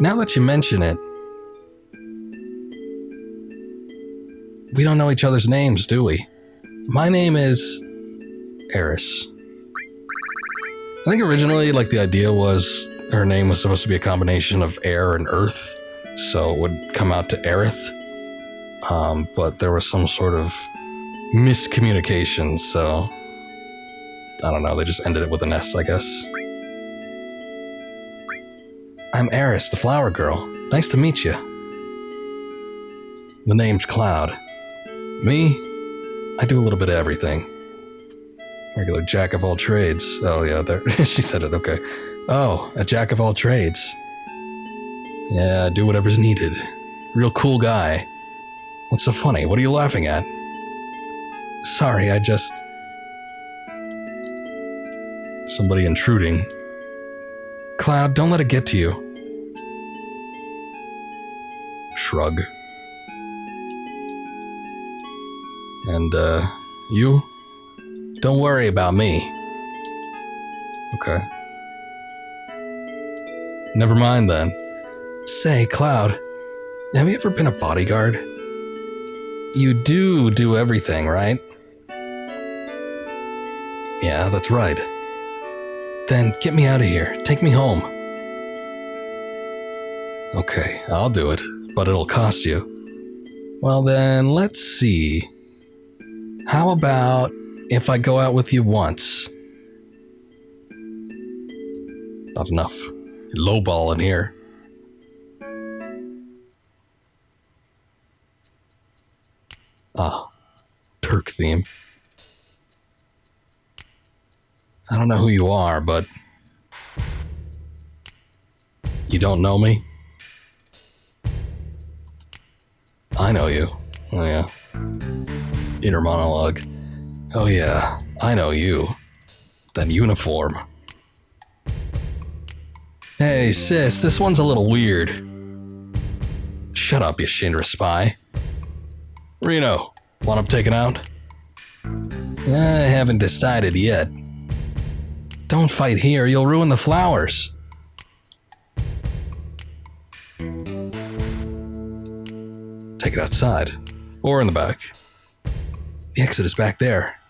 Now that you mention it, we don't know each other's names, do we? My name is Eris. I think originally, like, the idea was her name was supposed to be a combination of air and earth, so it would come out to Aerith. But there was some sort of miscommunication, so I don't know, they just ended it with an S, I guess. I'm Eris, the flower girl. Nice to meet you. The name's Cloud. Me? I do a little bit of everything. Regular jack of all trades. Oh yeah, there. She said it, okay. Oh, a jack of all trades. Yeah, do whatever's needed. Real cool guy. What's so funny? What are you laughing at? Sorry, I just... Somebody intruding. Cloud, don't let it get to you. Shrug. And, you? Don't worry about me. Okay. Never mind then. Say, Cloud, have you ever been a bodyguard? You do everything, right? Yeah, that's right. Then get me out of here. Take me home. Okay, I'll do it, but it'll cost you. Well then, let's see. How about if I go out with you once? Not enough. Lowball in here. Ah, Turk theme. I don't know who you are, but... You don't know me? I know you. Oh yeah. Inner monologue. Oh yeah, I know you. That uniform. Hey sis, this one's a little weird. Shut up, you Shinra spy. Reno, want him taken out? I haven't decided yet. Don't fight here, you'll ruin the flowers. Take it outside. Or in the back. The exit is back there.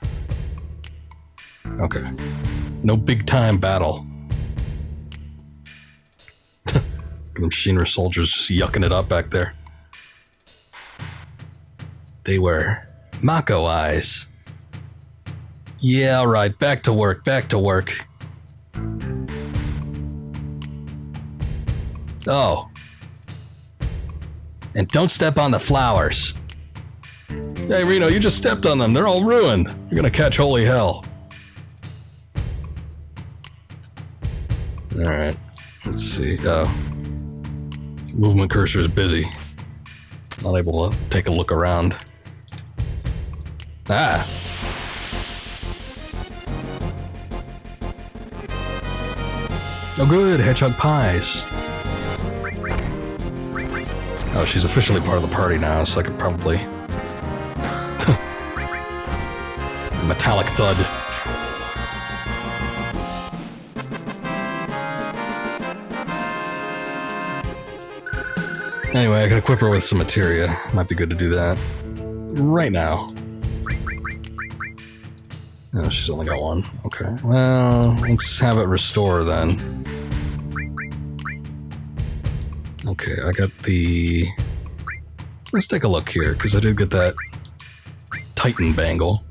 Okay. No big time battle. Them Shinra soldiers just yucking it up back there. They were Mako eyes. Yeah, alright, back to work, back to work. Oh. And don't step on the flowers. Hey Reno, you just stepped on them, they're all ruined. You're gonna catch holy hell. Alright, let's see. Movement cursor is busy. Not able to take a look around. Ah! Oh good, hedgehog pies. Oh, she's officially part of the party now, so I could probably... The metallic thud. Anyway, I could equip her with some materia. Might be good to do that. Right now. Oh, she's only got one. Okay. Well, let's have it restore then. Okay, I got the... Let's take a look here, because I did get that Titan bangle.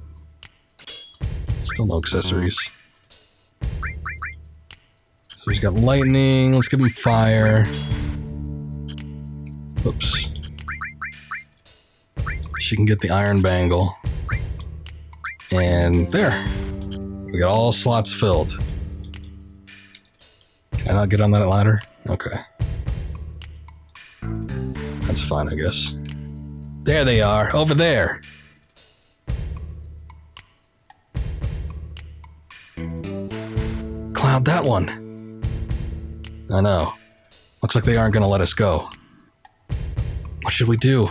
Still no accessories. So he's got lightning. Let's give him fire. Oops. She can get the iron bangle. And there. We got all slots filled. Can I not get on that ladder? Okay. That's fine, I guess. There they are, over there. Cloud, that one. I know. Looks like they aren't gonna let us go. What should we do?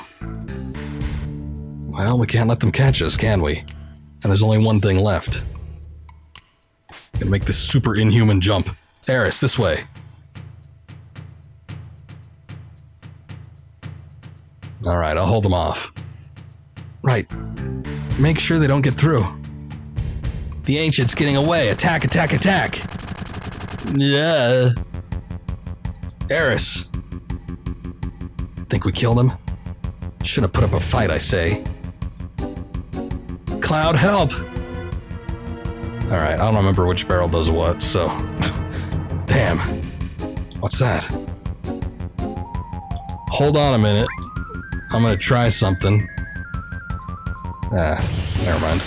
Well, we can't let them catch us, can we? And there's only one thing left. Gonna make this super inhuman jump. Eris, this way. Alright, I'll hold them off. Right. Make sure they don't get through. The Ancient's getting away. Attack, attack, attack. Yeah. Eris. Think we killed him? Should have put up a fight, I say. Cloud, help! Alright, I don't remember which barrel does what, so... Damn. What's that? Hold on a minute. I'm gonna try something. Never mind.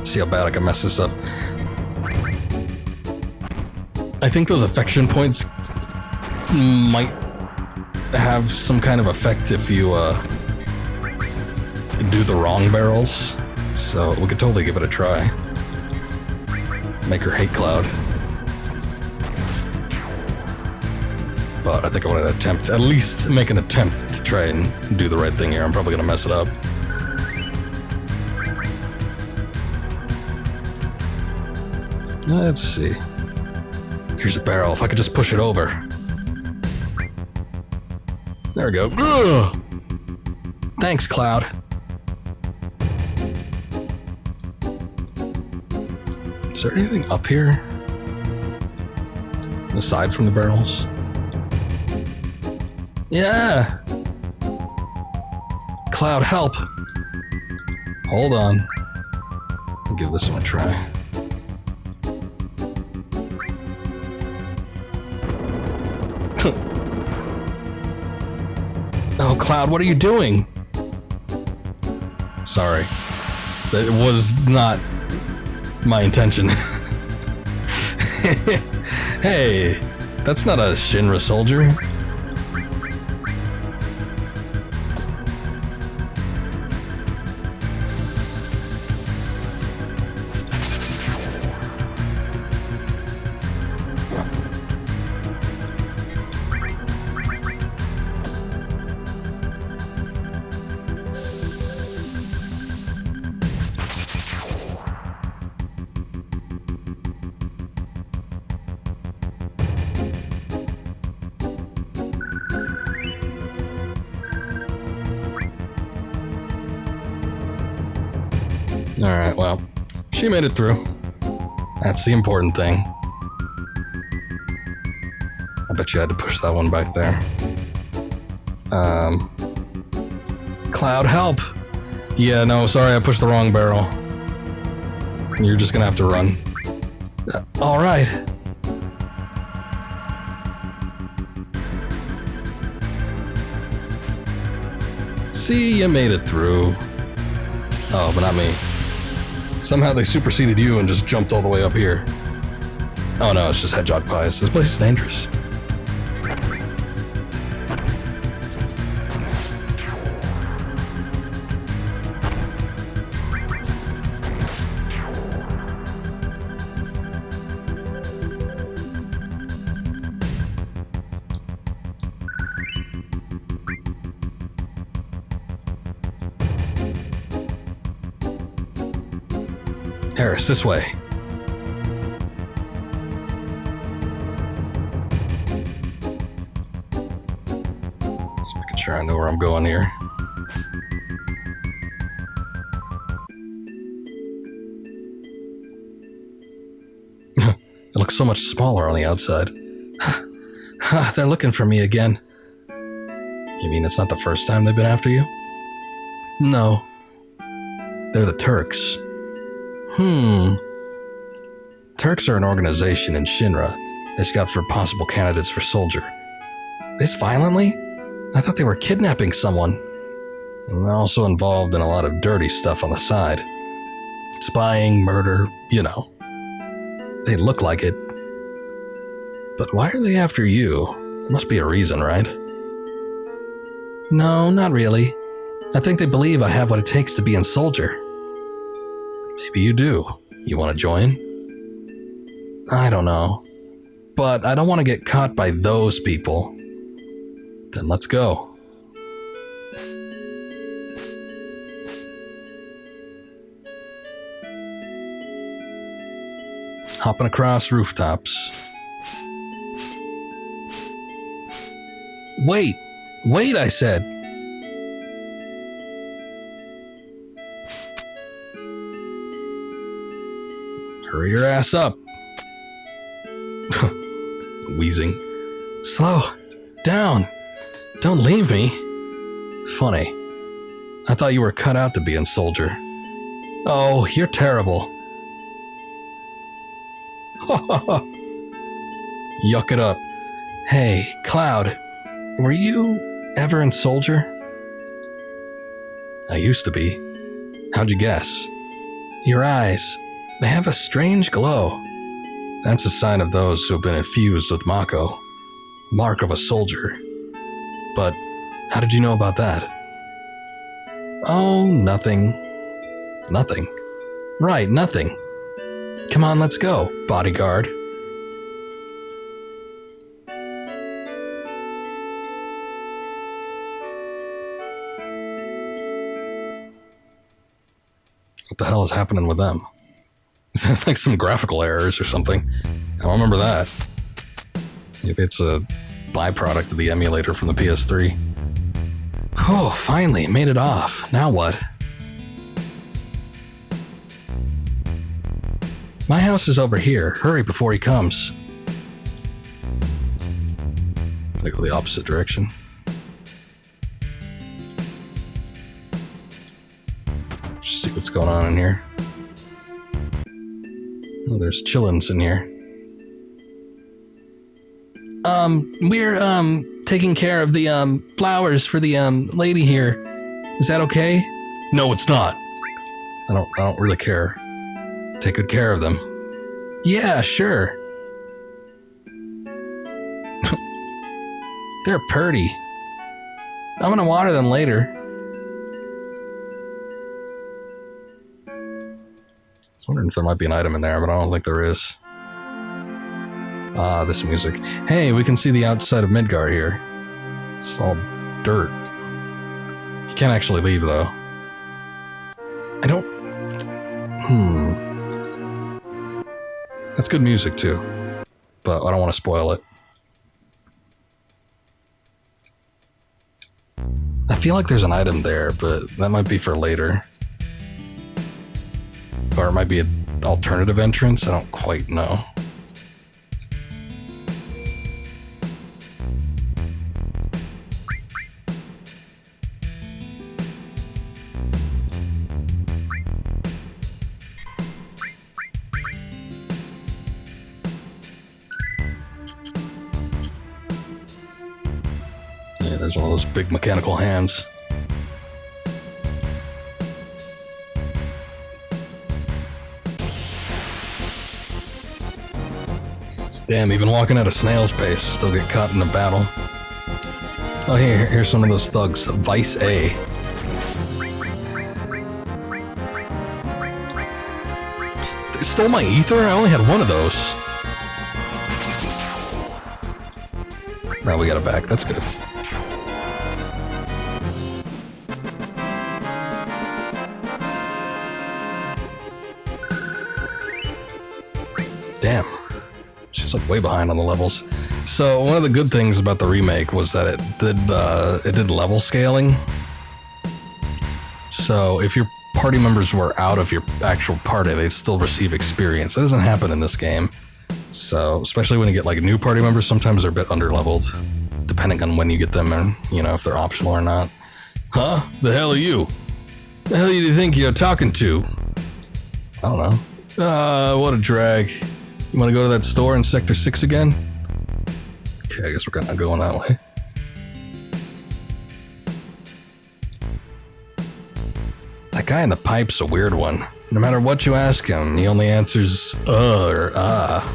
See how bad I can mess this up. I think those affection points might have some kind of effect if you do the wrong barrels. So we could totally give it a try. Make her hate Cloud. But I think I want to attempt, at least make an attempt to try and do the right thing here. I'm probably going to mess it up. Let's see. Here's a barrel. If I could just push it over. There we go. Ugh. Thanks, Cloud. Is there anything up here? Aside from the barrels? Yeah! Cloud, help! Hold on. I'll give this one a try. Oh, Cloud, what are you doing? Sorry. That was not my intention. Hey, that's not a Shinra soldier. Alright, well, she made it through. That's the important thing. I bet you had to push that one back there. Cloud, help! Yeah, no, sorry, I pushed the wrong barrel. You're just gonna have to run. Alright. See, you made it through. Oh, but not me. Somehow they superseded you and just jumped all the way up here. Oh no, it's just hedgehog pies. This place is dangerous. Eris, this way. Just making sure I know where I'm going here. It looks so much smaller on the outside. They're looking for me again. You mean it's not the first time they've been after you? No. They're the Turks. Turks are an organization in Shinra. They scout for possible candidates for soldier. This violently? I thought they were kidnapping someone. And they're also involved in a lot of dirty stuff on the side. Spying, murder, you know. They look like it. But why are they after you? There must be a reason, right? No, not really. I think they believe I have what it takes to be a soldier. Maybe you do. You want to join? I don't know. But I don't want to get caught by those people. Then let's go. Hopping across rooftops. Wait, I said. Hurry your ass up. Wheezing. Slow down. Don't leave me. Funny. I thought you were cut out to be a soldier. Oh, you're terrible. Yuck it up. Hey, Cloud, were you ever a soldier? I used to be. How'd you guess? Your eyes, they have a strange glow. That's a sign of those who have been infused with Mako. Mark of a soldier. But how did you know about that? Oh, nothing. Nothing. Right, nothing. Come on, let's go, bodyguard. What the hell is happening with them? It's like some graphical errors or something. I don't remember that. Maybe it's a byproduct of the emulator from the PS3. Oh, finally, made it off. Now what? My house is over here. Hurry before he comes. I'm gonna go the opposite direction. Just see what's going on in here. Oh, there's chillins in here. We're taking care of the flowers for the lady here. Is that okay? No, it's not. I don't really care. Take good care of them. Yeah, sure. They're pretty. I'm gonna water them later. I was wondering if there might be an item in there, but I don't think there is. Ah, this music. Hey, we can see the outside of Midgar here. It's all dirt. You can't actually leave, though. I don't... That's good music, too. But I don't want to spoil it. I feel like there's an item there, but that might be for later. Or it might be an alternative entrance. I don't quite know. Yeah, there's one of those big mechanical hands. Damn, even walking at a snail's pace, still get caught in a battle. Oh, here's some of those thugs. Vice A. They stole my ether? I only had one of those. Now we got it back. That's good. Damn. She's like way behind on the levels. So one of the good things about the remake was that it did level scaling. So if your party members were out of your actual party, they'd still receive experience. That doesn't happen in this game. So especially when you get like new party members, sometimes they're a bit underleveled, depending on when you get them and, you know, if they're optional or not. Huh? The hell are you? The hell do you think you're talking to? I don't know. What a drag. You want to go to that store in Sector 6 again? Okay, I guess we're gonna go on that way. That guy in the pipe's a weird one. No matter what you ask him, he only answers or ah.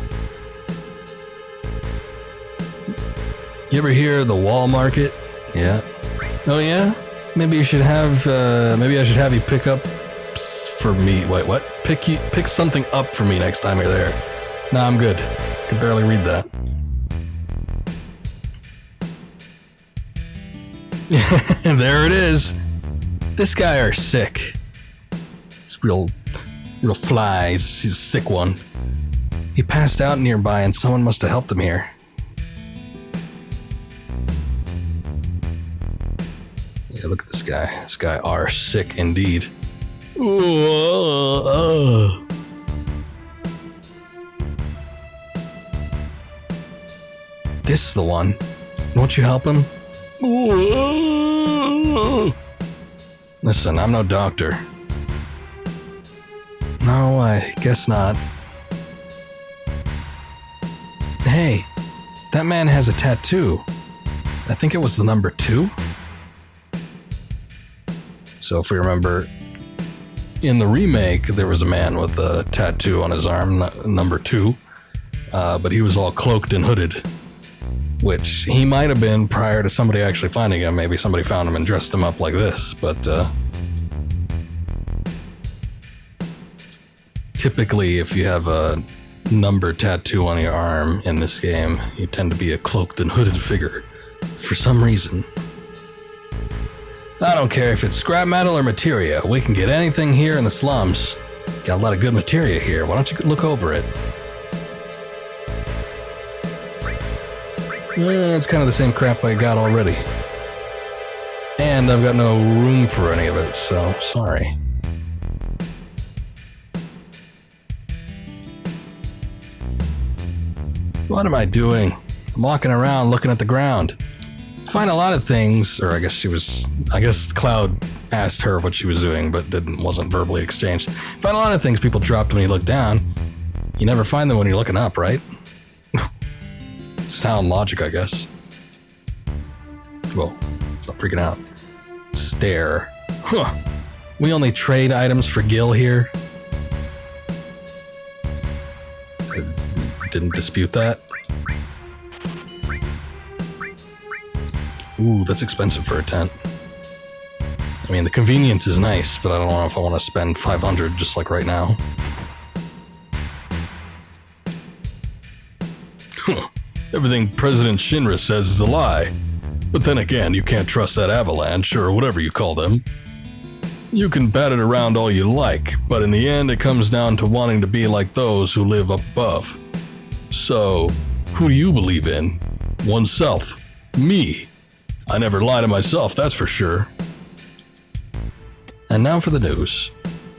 You ever hear the wall market? Yeah. Oh yeah? Maybe you should have. Maybe I should have you pick up for me. Wait, what? Pick something up for me next time you're there. Nah, I'm good. Could barely read that. There it is. This guy are sick. It's real fly. He's a sick one. He passed out nearby and someone must have helped him here. Yeah, look at this guy. This guy are sick indeed. This is the one. Won't you help him? Listen, I'm no doctor. No, I guess not. Hey, that man has a tattoo. I think it was the number 2. So if we remember, in the remake, there was a man with a tattoo on his arm, number 2, but he was all cloaked and hooded, which he might have been prior to somebody actually finding him. Maybe somebody found him and dressed him up like this, but typically if you have a number tattoo on your arm in this game, you tend to be a cloaked and hooded figure for some reason. I don't care if it's scrap metal or materia. We can get anything here in the slums. Got a lot of good materia here. Why don't you look over it? It's kind of the same crap I got already. And I've got no room for any of it, so sorry. What am I doing? I'm walking around looking at the ground. Find a lot of things, or I guess Cloud asked her what she was doing, but wasn't verbally exchanged. Find a lot of things people dropped when you look down. You never find them when you're looking up, right? Sound logic, I guess. Whoa, stop freaking out. Stare. Huh. We only trade items for Gil here. I didn't dispute that. Ooh, that's expensive for a tent. I mean, the convenience is nice, but I don't know if I want to spend 500 just like right now. Huh. Everything President Shinra says is a lie. But then again, you can't trust that avalanche, or whatever you call them. You can bat it around all you like, but in the end it comes down to wanting to be like those who live up above. So, who do you believe in? Oneself. Me. I never lie to myself, that's for sure. And now for the news.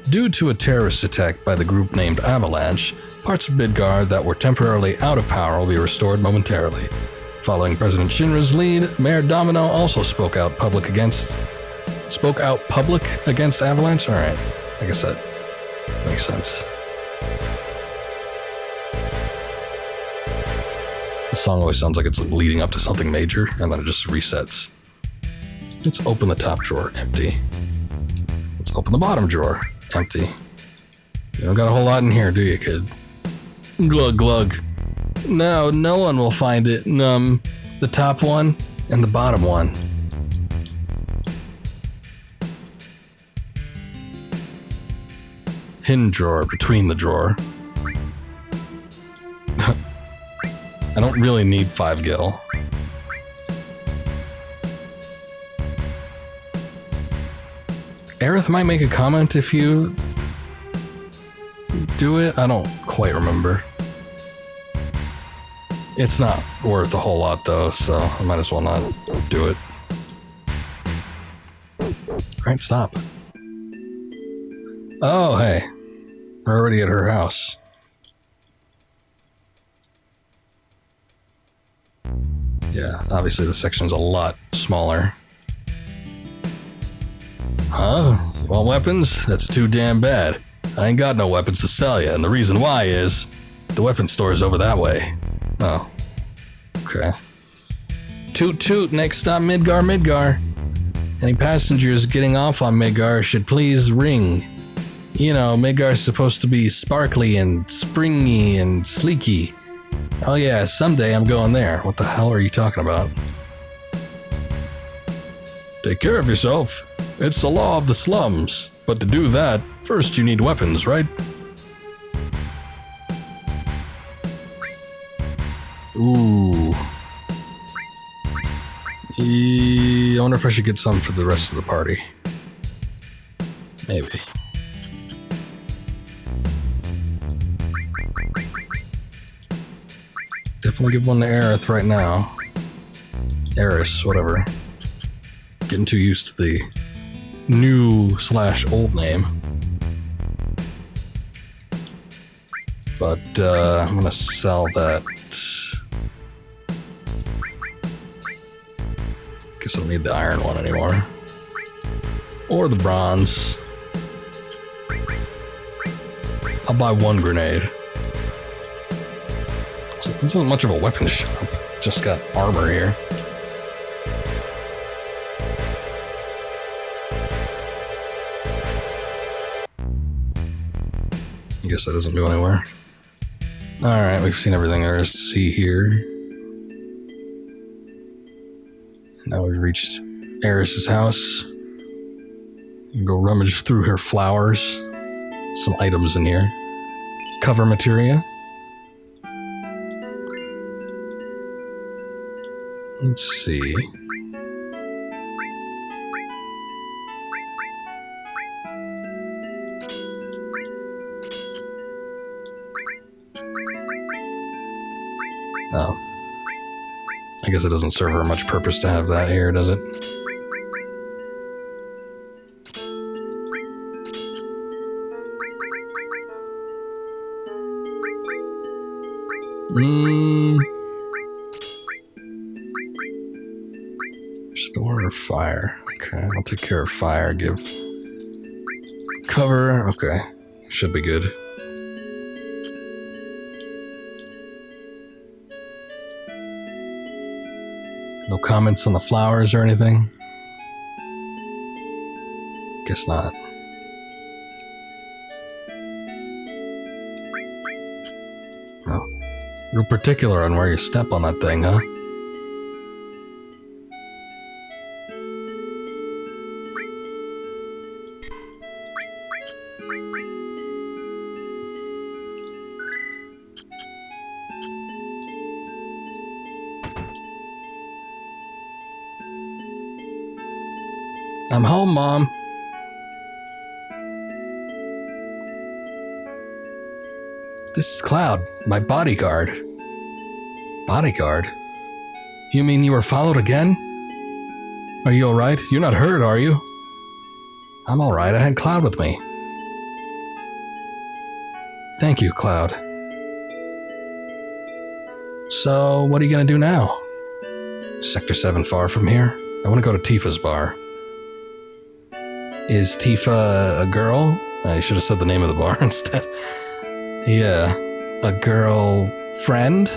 Due to a terrorist attack by the group named Avalanche, parts of Midgar that were temporarily out of power will be restored momentarily. Following President Shinra's lead, Mayor Domino also spoke out public against Avalanche? Alright, I guess that makes sense. The song always sounds like it's leading up to something major, and then it just resets. Let's open the top drawer, empty. Let's open the bottom drawer, empty. You don't got a whole lot in here, do you, kid? Glug glug. No, no one will find it. The top one and the bottom one. Hidden drawer between the drawer. I don't really need 5 gil. Aerith might make a comment if you do it. I don't quite remember. It's not worth a whole lot though, so I might as well not do it. Alright, stop. Oh, hey. We're already at her house. Yeah, obviously the section's a lot smaller. Huh? You want weapons? That's too damn bad. I ain't got no weapons to sell you, and the reason why is the weapon store is over that way. Oh. Okay. Toot toot, next stop Midgar, Midgar. Any passengers getting off on Midgar should please ring. You know, Midgar's supposed to be sparkly and springy and sleeky. Oh yeah, someday I'm going there. What the hell are you talking about? Take care of yourself. It's the law of the slums. But to do that, first you need weapons, right? Ooh. I wonder if I should get some for the rest of the party. Maybe. Definitely give one to Aerith right now. Eris, whatever. Getting too used to the new/old name. But I'm gonna sell that. Guess I don't need the iron one anymore. Or the bronze. I'll buy one grenade. This isn't much of a weapons shop. Just got armor here. I guess that doesn't go anywhere. Alright, we've seen everything there is to see here. Now we've reached Eris's house. You can go rummage through her flowers. Some items in here. Cover materia. Let's see. Oh. I guess it doesn't serve her much purpose to have that here, does it? Restore fire. Okay, I'll take care of fire. Give cover. Okay, should be good. No comments on the flowers or anything? Guess not. Oh. Real particular on where you step on that thing, huh? I'm home, Mom. This is Cloud, my bodyguard. Bodyguard? You mean you were followed again? Are you alright? You're not hurt, are you? I'm alright, I had Cloud with me. Thank you, Cloud. So, what are you gonna do now? Sector 7 far from here? I want to go to Tifa's bar. Is Tifa a girl? I should have said the name of the bar instead. Yeah, a girl friend?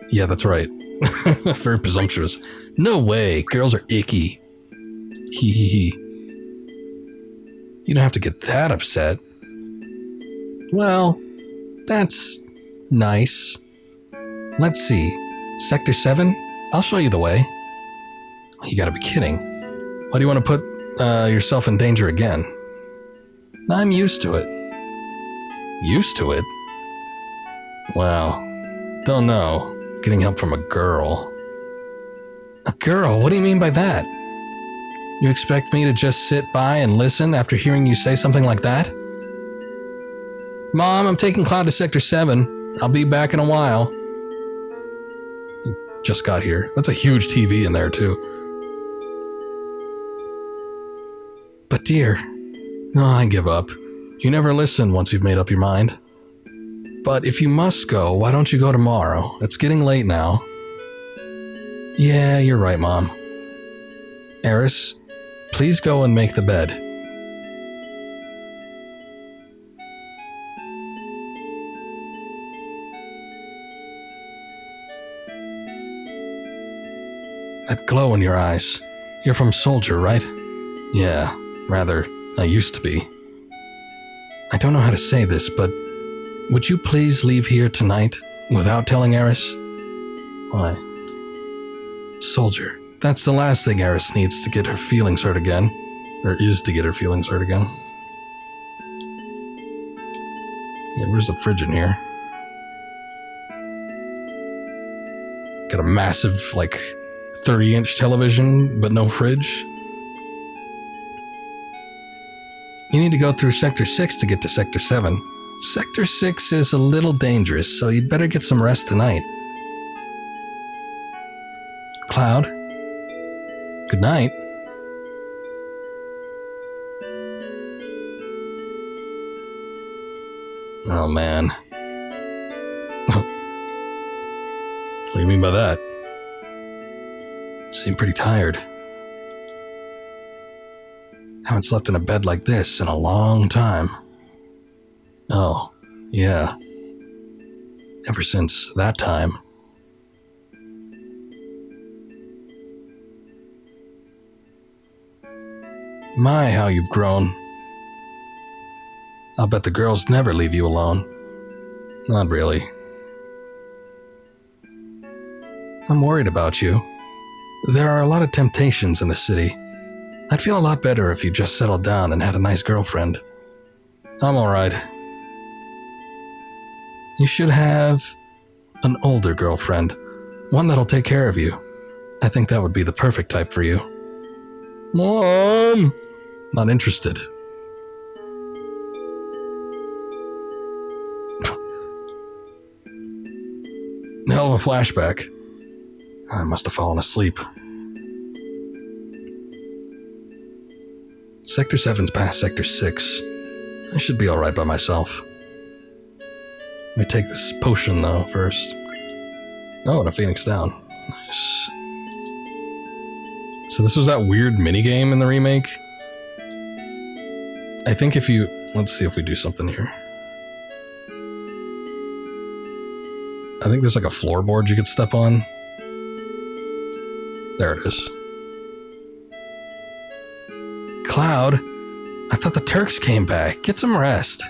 Yeah, that's right. Very presumptuous. No way, girls are icky. Hee hee hee. You don't have to get that upset. Well, that's nice. Let's see. Sector 7? I'll show you the way. You gotta be kidding. Why do you want to put yourself in danger again? I'm used to it. Used to it? Well, don't know. Getting help from a girl. A girl? What do you mean by that? You expect me to just sit by and listen after hearing you say something like that? Mom, I'm taking Cloud to Sector 7. I'll be back in a while. You just got here. That's a huge TV in there, too. But dear, no, I give up. You never listen once you've made up your mind. But if you must go, why don't you go tomorrow? It's getting late now. Yeah, you're right, Mom. Eris, please go and make the bed. That glow in your eyes. You're from Soldier, right? Yeah, rather, I used to be. I don't know how to say this, but would you please leave here tonight without telling Eris? Why? Soldier. That's the last thing Eris needs to get her feelings hurt again. Or is to get her feelings hurt again. Yeah, where's the fridge in here? Got a massive, 30-inch television, but no fridge. You need to go through Sector 6 to get to Sector 7. Sector 6 is a little dangerous, so you'd better get some rest tonight. Cloud? Good night. Oh, man. What do you mean by that? Seem pretty tired. Haven't slept in a bed like this in a long time. Oh, yeah. Ever since that time. My, how you've grown. I'll bet the girls never leave you alone. Not really. I'm worried about you. There are a lot of temptations in the city. I'd feel a lot better if you just settled down and had a nice girlfriend. I'm alright. You should have an older girlfriend. One that'll take care of you. I think that would be the perfect type for you. Mom! Not interested. Hell of a flashback. I must have fallen asleep. Sector 7's past Sector 6. I should be alright by myself. Let me take this potion, though, first. Oh, and a Phoenix down. Nice. So this was that weird minigame in the remake? I think if you... Let's see if we do something here. I think there's a floorboard you could step on. There it is. Cloud, I thought the Turks came back. Get some rest.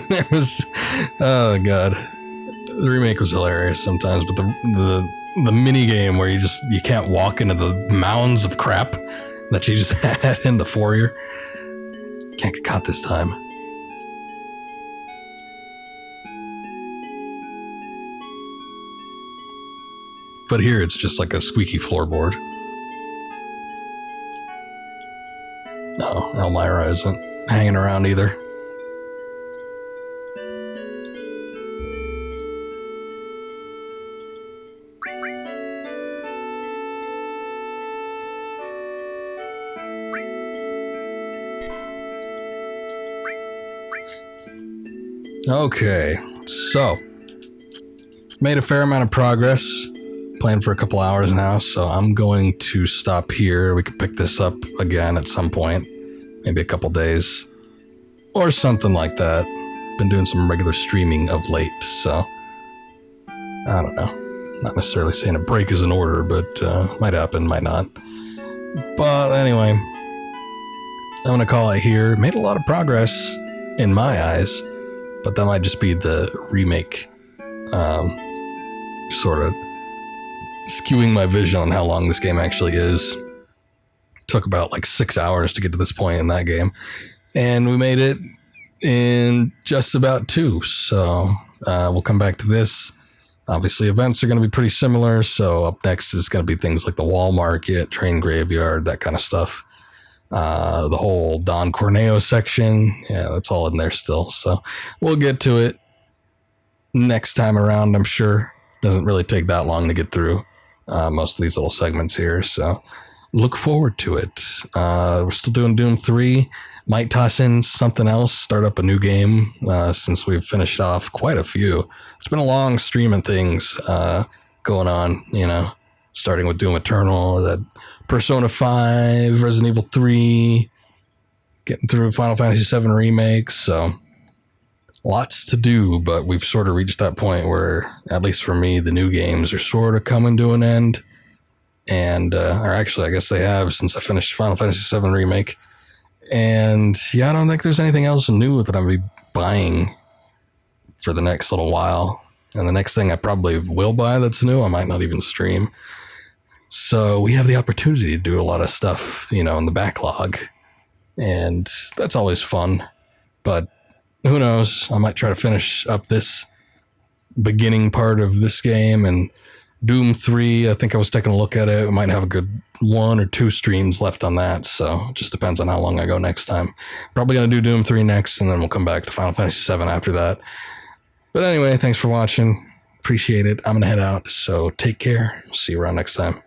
There was... Oh, God. The remake was hilarious sometimes, but the mini game where you can't walk into the mounds of crap that you just had in the foyer. Can't get caught this time. But here it's just like a squeaky floorboard. No, Elmira isn't hanging around either. Okay, so made a fair amount of progress. Playing for a couple hours now, so I'm going to stop here. We could pick this up again at some point, maybe a couple days or something like that. Been doing some regular streaming of late, so I don't know. Not necessarily saying a break is in order, but might happen, might not. But anyway, I'm gonna call it here. Made a lot of progress in my eyes, but that might just be the remake sort of skewing my vision on how long this game actually is. Took about 6 hours to get to this point in that game, and we made it in just about 2. So we'll come back to this. Obviously, events are going to be pretty similar. So up next is going to be things like the Wall Market, Train Graveyard, that kind of stuff. The whole Don Corneo section, yeah, that's all in there still. So we'll get to it next time around. I'm sure doesn't really take that long to get through. Most of these little segments here, so look forward to it. We're still doing Doom 3. Might toss in something else, start up a new game, since we've finished off quite a few. It's been a long stream of things going on, starting with Doom Eternal, that Persona 5, Resident Evil 3, getting through Final Fantasy VII Remake, so lots to do, but we've sort of reached that point where, at least for me, the new games are sort of coming to an end. And, or actually, I guess they have since I finished Final Fantasy VII Remake. And yeah, I don't think there's anything else new that I'm going to be buying for the next little while. And the next thing I probably will buy that's new, I might not even stream. So we have the opportunity to do a lot of stuff, in the backlog. And that's always fun. But who knows? I might try to finish up this beginning part of this game, and Doom 3, I think I was taking a look at it. We might have a good 1 or 2 streams left on that, so it just depends on how long I go next time. Probably going to do Doom 3 next, and then we'll come back to Final Fantasy VII after that. But anyway, thanks for watching. Appreciate it. I'm going to head out, so take care. See you around next time.